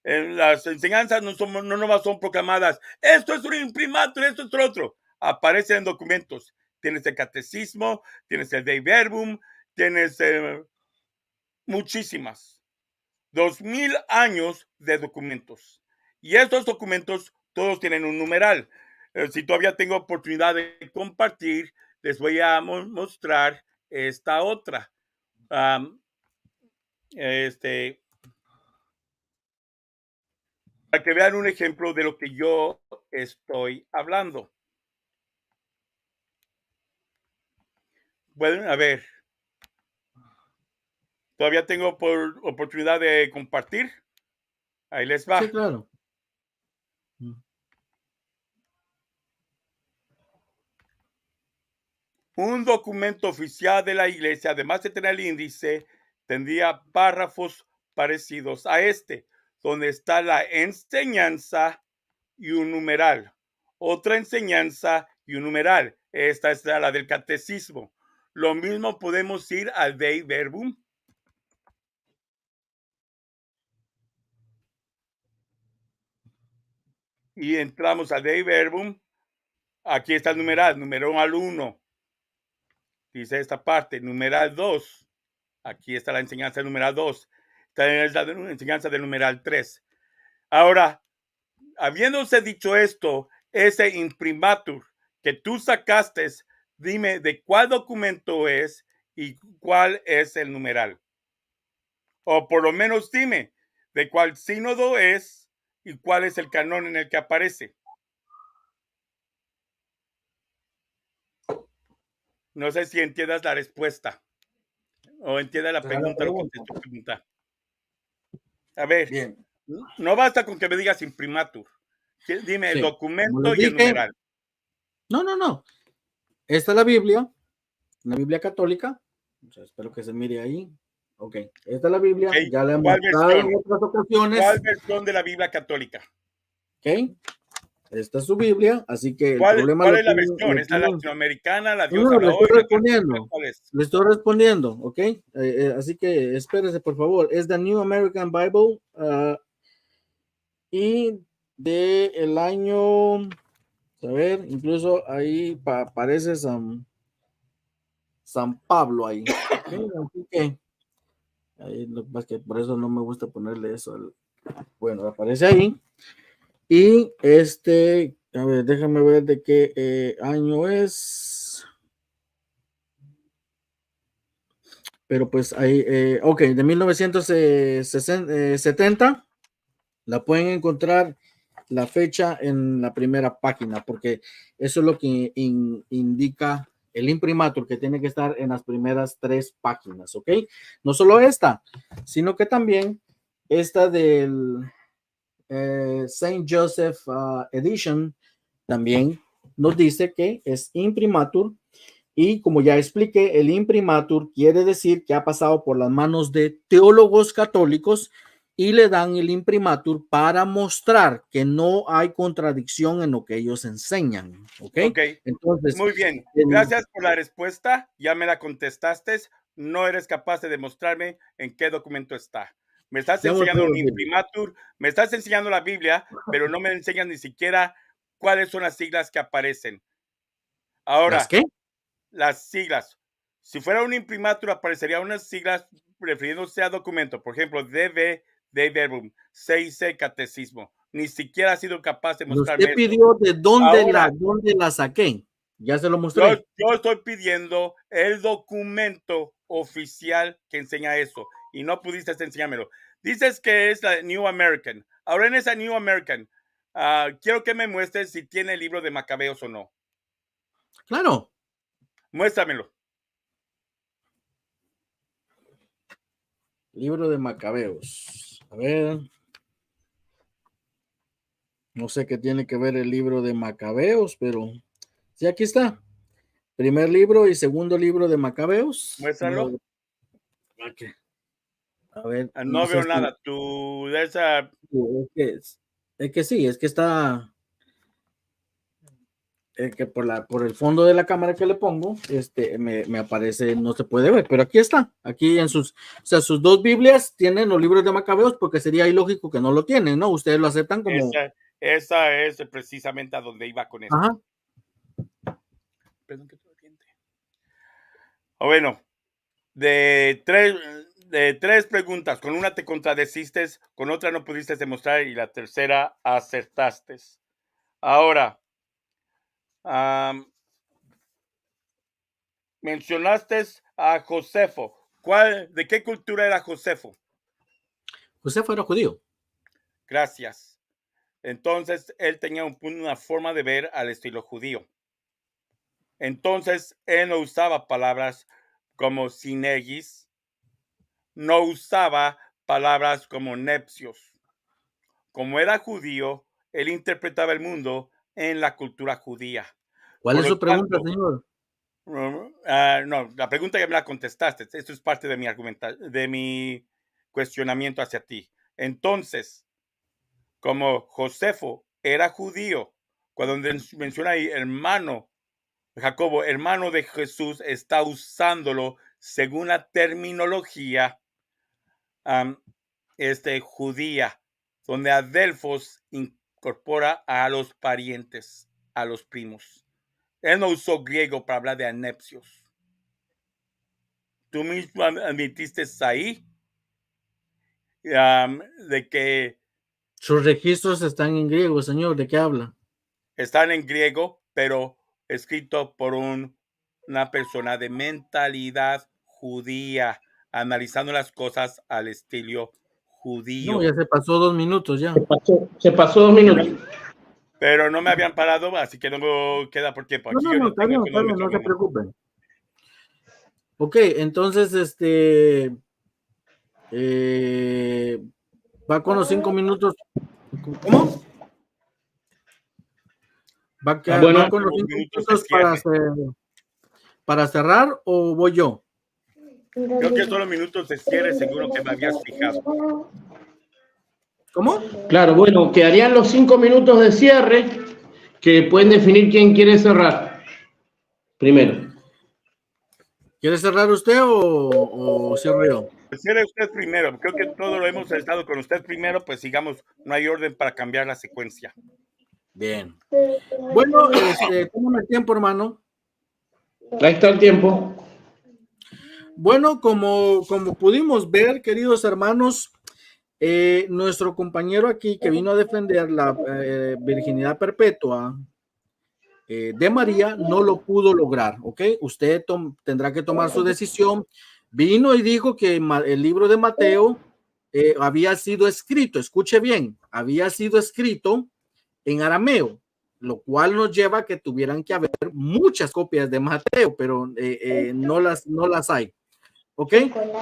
Las enseñanzas no nomás son proclamadas. Esto es un imprimatur, esto es otro. Aparecen en documentos. Tienes el catecismo, tienes el Dei Verbum, tienes muchísimas. 2000 años de documentos. Y estos documentos todos tienen un numeral. Si todavía tengo oportunidad de compartir, les voy a mostrar esta otra. Para que vean un ejemplo de lo que yo estoy hablando. Bueno, a ver. Todavía tengo oportunidad de compartir. Ahí les va. Sí, claro. Un documento oficial de la iglesia, además de tener el índice, tendría párrafos parecidos a este, donde está la enseñanza y un numeral. Otra enseñanza y un numeral. Esta es la del catecismo. Lo mismo podemos ir al Dei Verbum. Y entramos al Dei Verbum. Aquí está el numeral, número 1. Dice esta parte, numeral 2. Aquí está la enseñanza del numeral 2. Está la enseñanza del numeral 3. Ahora, habiéndose dicho esto, ese imprimatur que tú sacaste, dime de cuál documento es y cuál es el numeral. O por lo menos dime de cuál sínodo es y cuál es el canon en el que aparece. No sé si entiendas la respuesta o entiendas la pregunta. Lo que te pregunta. A ver, bien. No basta con que me digas imprimatur. Dime sí, el documento y el numeral. No. Esta es la Biblia, una Biblia católica. O sea, espero que se mire ahí. Ok, esta es la Biblia. Okay. Ya la hemos mostrado en otras ocasiones. ¿Cuál versión de la Biblia católica? Ok. Esta es su Biblia, así que ¿Cuál es la versión? ¿Es la latinoamericana, la Dios habla hoy? Le estoy respondiendo, ¿ok? Así que espérese, por favor. Es the New American Bible y de el año, a ver, incluso ahí aparece San Pablo ahí. ¿Okay? Así que ahí, lo que pasa es que por eso no me gusta ponerle eso. Bueno, aparece ahí. Y a ver, déjame ver de qué año es. Pero pues ahí, ok, de 1970. La pueden encontrar la fecha en la primera página, porque eso es lo que indica el imprimatur, que tiene que estar en las primeras 3 páginas, ¿ok? No solo esta, sino que también esta del Saint Joseph Edition también nos dice que es imprimatur, y como ya expliqué, el imprimatur quiere decir que ha pasado por las manos de teólogos católicos y le dan el imprimatur para mostrar que no hay contradicción en lo que ellos enseñan. ¿Ok? Entonces, muy bien. Gracias por la respuesta. Ya me la contestaste. No eres capaz de demostrarme en qué documento está. Me estás enseñando un imprimatur, me estás enseñando la Biblia, pero no me enseñas ni siquiera cuáles son las siglas que aparecen. Ahora, ¿las qué? Las siglas. Si fuera un imprimatur, aparecerían unas siglas refiriéndose a documento. Por ejemplo, DB, de verbum, CIC, catecismo. Ni siquiera ha sido capaz de mostrarme. Usted pidió de dónde la saqué. Ya se lo mostré. Yo estoy pidiendo el documento oficial que enseña eso y no pudiste enseñármelo. Dices que es la New American. Ahora en esa New American, quiero que me muestres si tiene el libro de Macabeos o no. Claro. Muéstramelo. Libro de Macabeos. A ver. No sé qué tiene que ver el libro de Macabeos, pero sí, aquí está. Primer libro y segundo libro de Macabeos. Muéstralo. Okay. A ver. No veo nada. Es que sí, es que está. Que por el fondo de la cámara que le pongo, me aparece, no se puede ver, pero aquí está, aquí en sus dos Biblias tienen los libros de Macabeos, porque sería ilógico que no lo tienen, ¿no? Ustedes lo aceptan como... Esa es precisamente a donde iba con eso. Ajá. Perdón que te lo entiende. Bueno, de tres preguntas, con una te contradeciste, con otra no pudiste demostrar y la tercera acertaste. Ahora, mencionaste a Josefo. ¿De qué cultura era Josefo? Josefo era judío. Gracias. Entonces, él tenía una forma de ver al estilo judío. Entonces, él no usaba palabras como sinergis, no usaba palabras como nepsios. Como era judío, él interpretaba el mundo en la cultura judía. ¿Cuál es su pregunta, señor? No, la pregunta ya me la contestaste. Esto es parte de mi cuestionamiento hacia ti. Entonces, como Josefo era judío, cuando menciona ahí hermano, Jacobo, hermano de Jesús, está usándolo según la terminología judía, donde Adelfos incorpora a los parientes, a los primos. Él no usó griego para hablar de anepsios. Tú mismo admitiste ahí de que sus registros están en griego, señor. ¿De qué habla? Están en griego, pero escrito por una persona de mentalidad judía, analizando las cosas al estilo judío. No, ya se pasó 2 minutos ya. Se pasó 2 minutos. Pero no me habían parado, así que no queda por tiempo. Aquí no se preocupen. Ok, entonces, va con los 5 minutos. ¿Cómo? ¿Va con los 5 minutos para cerrar o voy yo? Creo que son los minutos de cierre, seguro que me habías fijado. ¿Cómo? Claro, bueno, quedarían los 5 minutos de cierre que pueden definir quién quiere cerrar primero. ¿Quiere cerrar usted o cierro yo? Cierre usted primero. Creo que todo lo hemos estado con usted primero, pues sigamos, no hay orden para cambiar la secuencia. Bien. Bueno, tómame el tiempo, hermano. Ahí está el tiempo. Bueno, como pudimos ver, queridos hermanos, nuestro compañero aquí que vino a defender la virginidad perpetua de María no lo pudo lograr, ¿ok? Usted tendrá que tomar su decisión. Vino y dijo que el libro de Mateo había sido escrito, escuche bien, había sido escrito en arameo, lo cual nos lleva a que tuvieran que haber muchas copias de Mateo, pero no las hay. ¿Ok?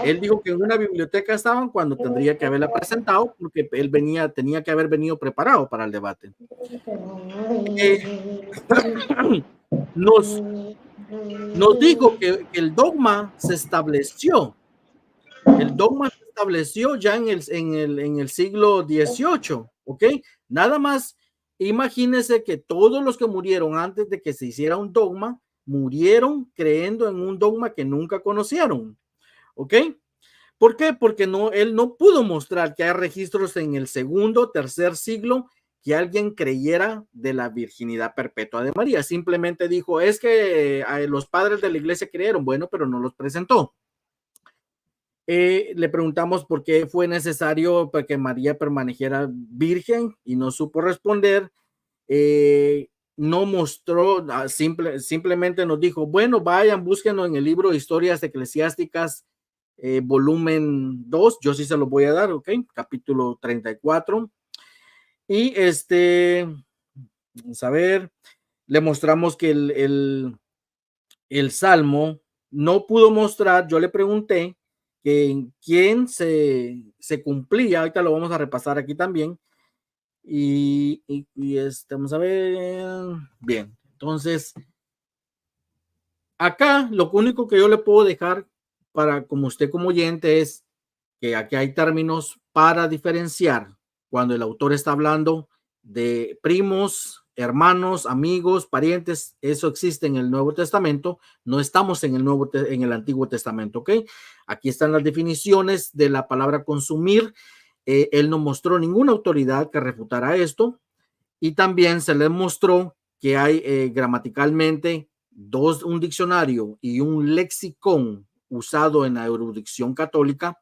Él dijo que en una biblioteca estaban cuando tendría que haberla presentado porque él tenía que haber venido preparado para el debate. Nos dijo que el dogma se estableció. El dogma se estableció ya en el siglo XVIII, ¿ok? Nada más, imagínense que todos los que murieron antes de que se hiciera un dogma, murieron creyendo en un dogma que nunca conocieron, ¿ok? ¿Por qué? Porque él no pudo mostrar que hay registros en el segundo, tercer siglo que alguien creyera de la virginidad perpetua de María. Simplemente dijo, es que los padres de la iglesia creyeron, bueno, pero no los presentó. Le preguntamos por qué fue necesario que María permaneciera virgen y no supo responder. No mostró, simplemente nos dijo, bueno, vayan, búsquenlo en el libro de Historias Eclesiásticas, volumen 2, yo sí se lo voy a dar, ok, capítulo 34. Y vamos a ver, le mostramos que el Salmo no pudo mostrar, yo le pregunté que en quién se cumplía, ahorita lo vamos a repasar aquí también, y vamos a ver, bien, entonces, acá lo único que yo le puedo dejar para como usted como oyente es que aquí hay términos para diferenciar cuando el autor está hablando de primos, hermanos, amigos, parientes. Eso existe en el Nuevo Testamento. No estamos en en el Antiguo Testamento, ¿ok? Aquí están las definiciones de la palabra consumir. Él no mostró ninguna autoridad que refutara esto y también se le mostró que hay gramaticalmente un diccionario y un lexicón usado en la erudición católica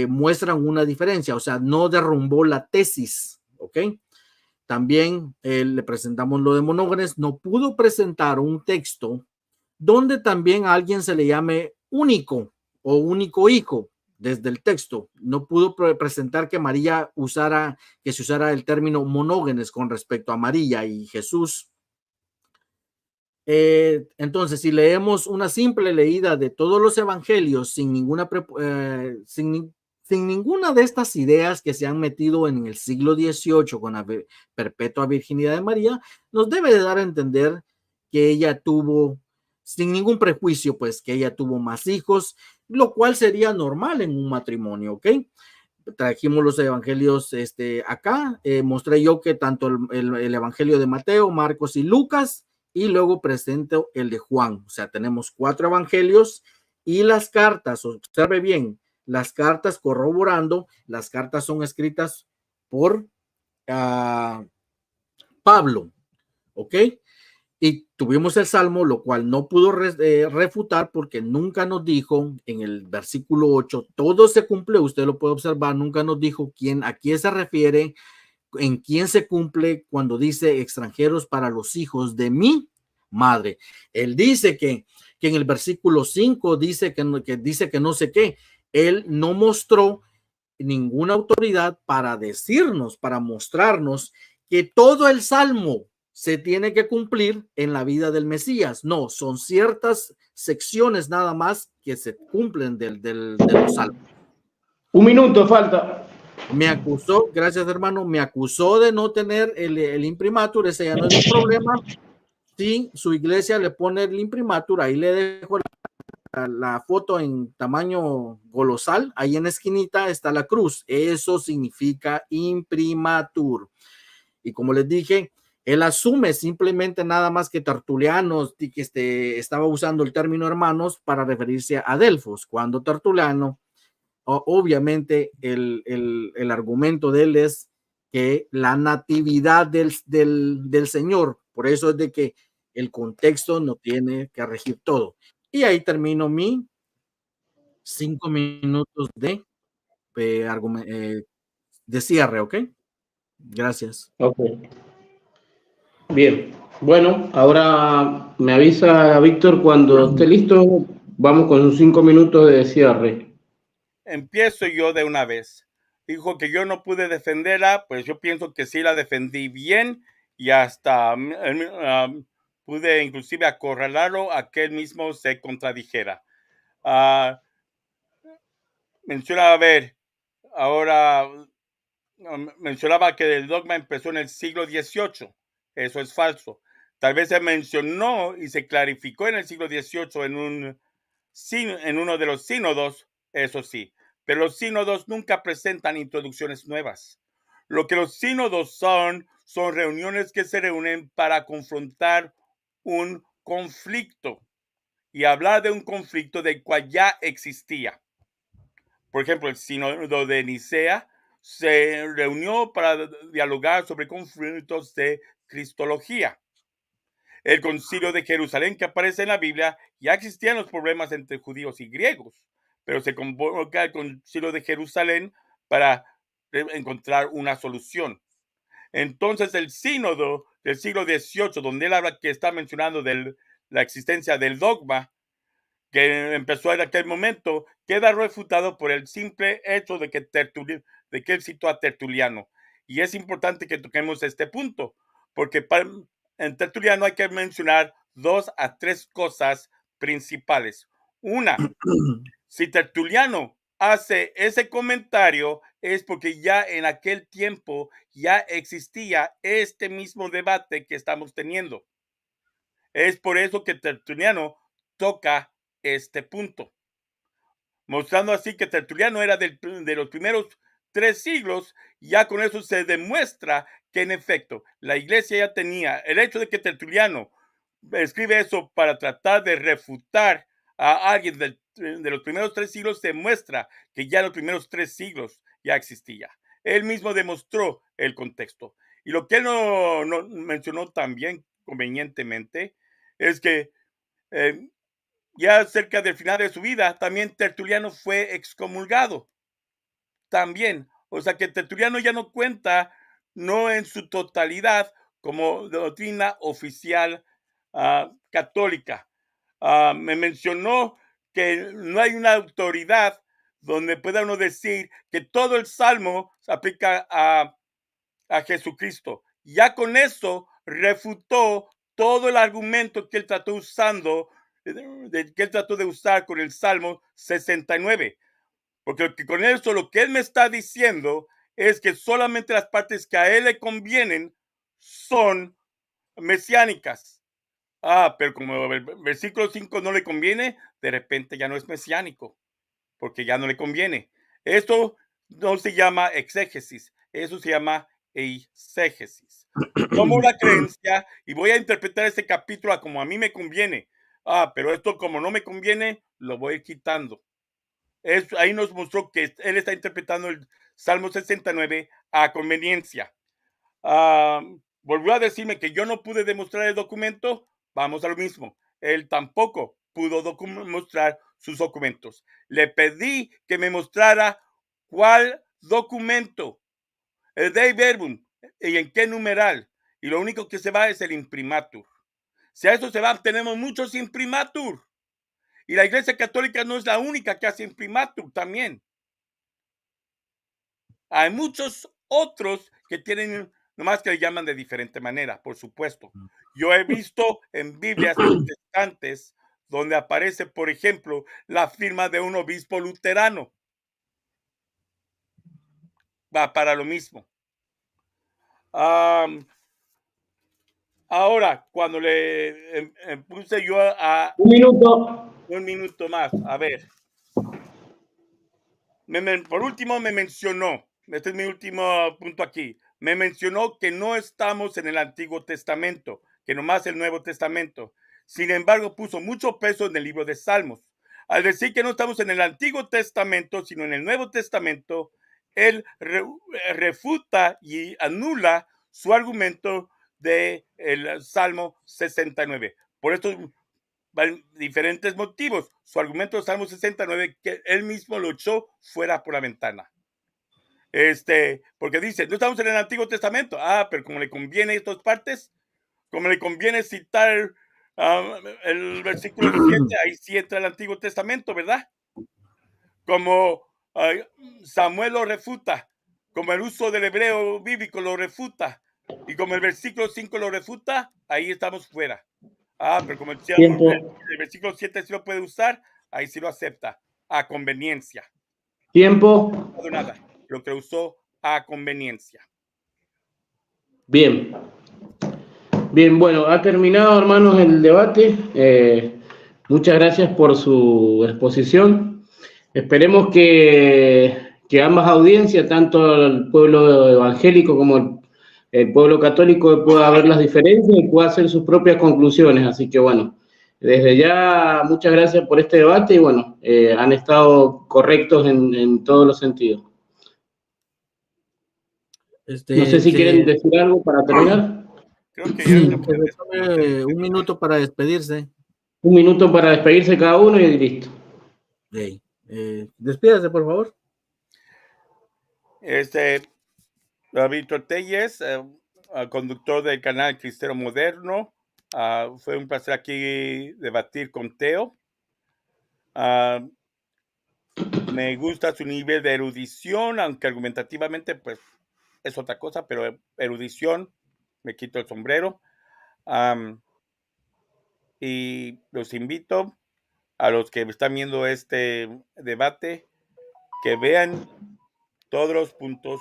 muestran una diferencia, o sea, no derrumbó la tesis, ¿ok? También le presentamos lo de Monógenes, no pudo presentar un texto donde también a alguien se le llame único o único hijo desde el texto. No pudo presentar que María que se usara el término monógenes con respecto a María y Jesús. Entonces, si leemos una simple leída de todos los evangelios sin ninguna de estas ideas que se han metido en el siglo XVIII con la perpetua virginidad de María, nos debe de dar a entender que ella tuvo, sin ningún prejuicio, pues que ella tuvo más hijos, lo cual sería normal en un matrimonio, ¿ok? Trajimos los evangelios acá, mostré yo que tanto el evangelio de Mateo, Marcos y Lucas, y luego presento el de Juan. O sea, tenemos 4 evangelios y las cartas, observe bien, las cartas corroborando, las cartas son escritas por Pablo, ¿ok? Y tuvimos el Salmo, lo cual no pudo refutar porque nunca nos dijo en el versículo 8, todo se cumple, usted lo puede observar, nunca nos dijo a quién se refiere, en quién se cumple cuando dice extranjeros para los hijos de mi madre. Él dice que en el versículo 5 dice que no sé qué. Él no mostró ninguna autoridad para decirnos, para mostrarnos que todo el Salmo se tiene que cumplir en la vida del Mesías. No, son ciertas secciones nada más que se cumplen de los salmos. Un minuto falta. Me acusó, gracias hermano, me acusó de no tener el imprimatur, ese ya no es mi problema. Si su iglesia le pone el imprimatur, ahí le dejo la foto en tamaño colosal, ahí en la esquinita está la cruz, eso significa imprimatur. Y como les dije, él asume simplemente nada más que Tertuliano que estaba usando el término hermanos para referirse a Delfos, cuando Tertuliano, obviamente el argumento de él es que la natividad del Señor, por eso es de que el contexto no tiene que regir todo. Y ahí termino mi 5 minutos de cierre, ¿ok? Gracias. Ok. Bien. Bueno, ahora me avisa Víctor cuando esté listo. Vamos con sus 5 minutos de cierre. Empiezo yo de una vez. Dijo que yo no pude defenderla, pues yo pienso que sí la defendí bien y hasta pude inclusive acorralarlo a que él mismo se contradijera. Mencionaba, a ver, ahora mencionaba que el dogma empezó en el siglo XVIII. Eso es falso. Tal vez se mencionó y se clarificó en el siglo XVIII en uno de los sínodos, eso sí. pero los sínodos nunca presentan introducciones nuevas. Lo que los sínodos son reuniones que se reúnen para confrontar un conflicto y hablar de un conflicto del cual ya existía. Por ejemplo, el sínodo de Nicea se reunió para dialogar sobre conflictos de cristología. El concilio de Jerusalén que aparece en la Biblia, ya existían los problemas entre judíos y griegos, pero se convoca el concilio de Jerusalén para encontrar una solución. Entonces el sínodo del siglo XVIII, donde él habla que está mencionando de la existencia del dogma, que empezó en aquel momento, queda refutado por el simple hecho de que él citó a Tertuliano. Y es importante que toquemos este punto, porque en Tertuliano hay que mencionar 2 a 3 cosas principales. Una, si Tertuliano hace ese comentario, es porque ya en aquel tiempo ya existía este mismo debate que estamos teniendo. Es por eso que Tertuliano toca este punto, mostrando así que Tertuliano era de los primeros 3 siglos. Ya con eso se demuestra que en efecto la iglesia ya tenía el hecho de que Tertuliano escribe eso para tratar de refutar a alguien de los primeros 3 siglos, demuestra que ya en los primeros 3 siglos ya existía. Él mismo demostró el contexto. Y lo que él no mencionó también convenientemente es que ya cerca del final de su vida, también Tertuliano fue excomulgado. También, o sea que Tertuliano ya no cuenta, no en su totalidad, como doctrina oficial católica. Me mencionó que no hay una autoridad donde pueda uno decir que todo el Salmo se aplica a Jesucristo. Ya con eso refutó todo el argumento que él trató de usar con el Salmo 69. Porque con eso lo que él me está diciendo es que solamente las partes que a él le convienen son mesiánicas. Pero como el versículo 5 no le conviene, de repente ya no es mesiánico, porque ya no le conviene. Esto no se llama exégesis, eso se llama eisegesis. Tomo la creencia y voy a interpretar este capítulo como a mí me conviene. Pero esto como no me conviene, lo voy quitando. Ahí nos mostró que él está interpretando el Salmo 69 a conveniencia. Volvió a decirme que yo no pude demostrar el documento. Vamos a lo mismo. Él tampoco pudo mostrar sus documentos. Le pedí que me mostrara cuál documento, el Dei Verbum, y en qué numeral. Y lo único que se va es el imprimatur. Si a eso se va, tenemos muchos imprimatur. Y la Iglesia Católica no es la única que hace imprimatur también. Hay muchos otros que tienen, nomás que le llaman de diferente manera, por supuesto. Yo he visto en Biblias protestantes donde aparece, por ejemplo, la firma de un obispo luterano. Va para lo mismo. Ahora, cuando le puse yo a... Un minuto más, a ver. Por último, me mencionó, este es mi último punto aquí, me mencionó que no estamos en el Antiguo Testamento, que nomás el Nuevo Testamento. Sin embargo, puso mucho peso en el libro de Salmos. Al decir que no estamos en el Antiguo Testamento, sino en el Nuevo Testamento, él refuta y anula su argumento del Salmo 69. Por estos diferentes motivos. Su argumento del Salmo 69, que él mismo lo echó fuera por la ventana. Porque dice, no estamos en el Antiguo Testamento. Pero como le conviene estas partes, como le conviene citar el versículo 7, ahí sí entra el Antiguo Testamento, ¿verdad? Como Samuel lo refuta, como el uso del hebreo bíblico lo refuta, y como el versículo 5 lo refuta, ahí estamos fuera. Pero como el versículo 7 sí lo puede usar, ahí sí lo acepta, a conveniencia. Tiempo. No, nada, lo que usó a conveniencia. Bien. Bien, bueno, ha terminado, hermanos, el debate. Muchas gracias por su exposición. Esperemos que ambas audiencias, tanto el pueblo evangélico como el pueblo católico, pueda ver las diferencias y pueda hacer sus propias conclusiones. Así que bueno, desde ya muchas gracias por este debate y bueno, han estado correctos en todos los sentidos. No sé si quieren decir algo para terminar. Creo que ya un minuto para despedirse. Un minuto para despedirse cada uno y listo. Okay. Despídase, por favor. Víctor Telles, conductor del canal Cristero Moderno. Fue un placer aquí debatir con Teo. Me gusta su nivel de erudición, aunque argumentativamente pues es otra cosa, pero erudición, me quito el sombrero. Y los invito a los que están viendo este debate que vean todos los puntos,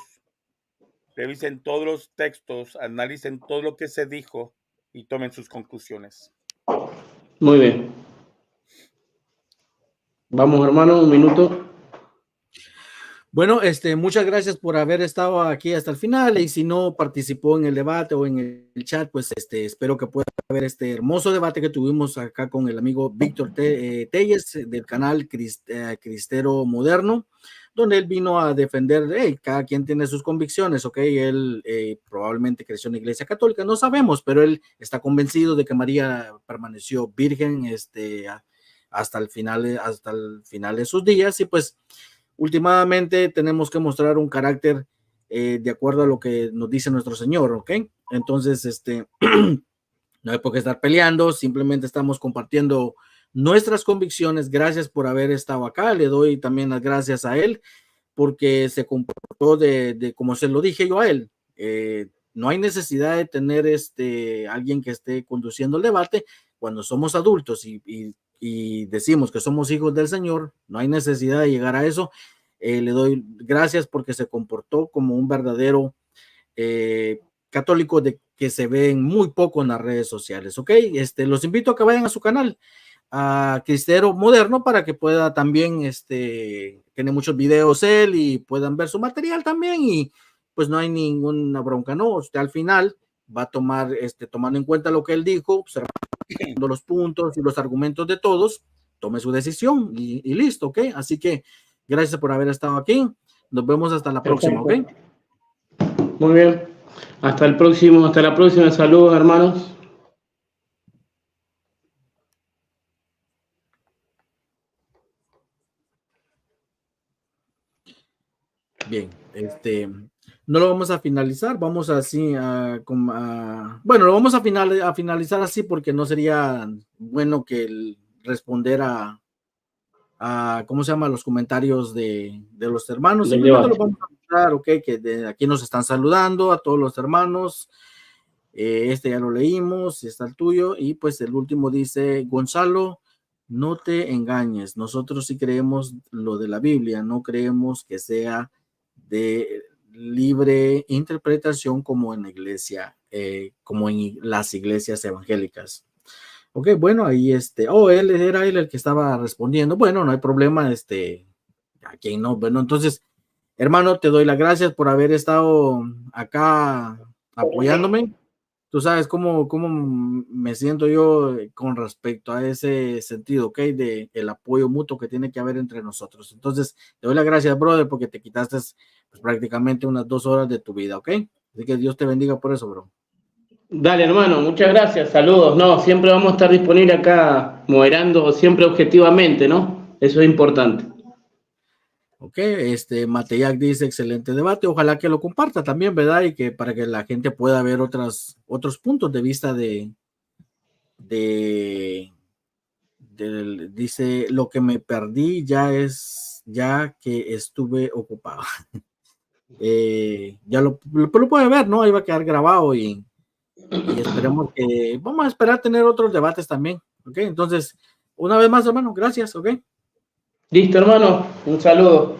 revisen todos los textos, analicen todo lo que se dijo y tomen sus conclusiones. Muy bien. Vamos, hermano, un minuto. Bueno, muchas gracias por haber estado aquí hasta el final, y si no participó en el debate o en el chat, pues espero que pueda ver este hermoso debate que tuvimos acá con el amigo Víctor Telles del canal Cristero Moderno, donde él vino a defender, cada quien tiene sus convicciones, ok, él probablemente creció en la iglesia católica, no sabemos, pero él está convencido de que María permaneció virgen hasta el final de sus días, y pues últimamente tenemos que mostrar un carácter de acuerdo a lo que nos dice nuestro Señor, ¿ok? Entonces, no hay por qué estar peleando, simplemente estamos compartiendo nuestras convicciones. Gracias por haber estado acá, le doy también las gracias a él, porque se comportó de como se lo dije yo a él. No hay necesidad de tener alguien que esté conduciendo el debate cuando somos adultos y decimos que somos hijos del Señor, no hay necesidad de llegar a eso. Le doy gracias porque se comportó como un verdadero católico de que se ven muy poco en las redes sociales, ¿ok? Los invito a que vayan a su canal, a Cristero Moderno, para que pueda también, tiene muchos videos él y puedan ver su material también, y pues no hay ninguna bronca, ¿no? Usted al final va a tomar, tomando en cuenta lo que él dijo, observando los puntos y los argumentos de todos, tome su decisión y listo, ¿ok? Así que gracias por haber estado aquí. Nos vemos hasta la próxima, ¿ok? Muy bien. Hasta la próxima. Saludos, hermanos. Bien, no lo vamos a finalizar, vamos así bueno, lo vamos a finalizar así porque no sería bueno que responder a ¿cómo se llama? Los comentarios de los hermanos. Simplemente lo vamos a mostrar, ok, que de aquí nos están saludando a todos los hermanos. Ya lo leímos, está el tuyo, y pues el último dice: Gonzalo, no te engañes, nosotros sí creemos lo de la Biblia, no creemos que sea de libre interpretación como en la iglesia, como en las iglesias evangélicas. Ok, bueno, ahí él era él el que estaba respondiendo. Bueno, no hay problema, aquí no, bueno, entonces, hermano, te doy las gracias por haber estado acá apoyándome. Tú sabes cómo me siento yo con respecto a ese sentido, ok, de el apoyo mutuo que tiene que haber entre nosotros. Entonces, te doy las gracias, brother, porque te quitaste pues, prácticamente unas 2 horas de tu vida, ok. Así que Dios te bendiga por eso, bro. Dale, hermano, muchas gracias, saludos. No, siempre vamos a estar disponibles acá, moderando siempre objetivamente, ¿no? Eso es importante. Ok, Mateyac dice: excelente debate, ojalá que lo comparta también, ¿verdad? Y que para que la gente pueda ver otros puntos de vista dice: lo que me perdí ya que estuve ocupado. Ya lo puede ver, ¿no? Ahí va a quedar grabado y esperemos que, vamos a esperar tener otros debates también, ok. Entonces, una vez más, hermano, gracias, ok. Listo, hermano, un saludo.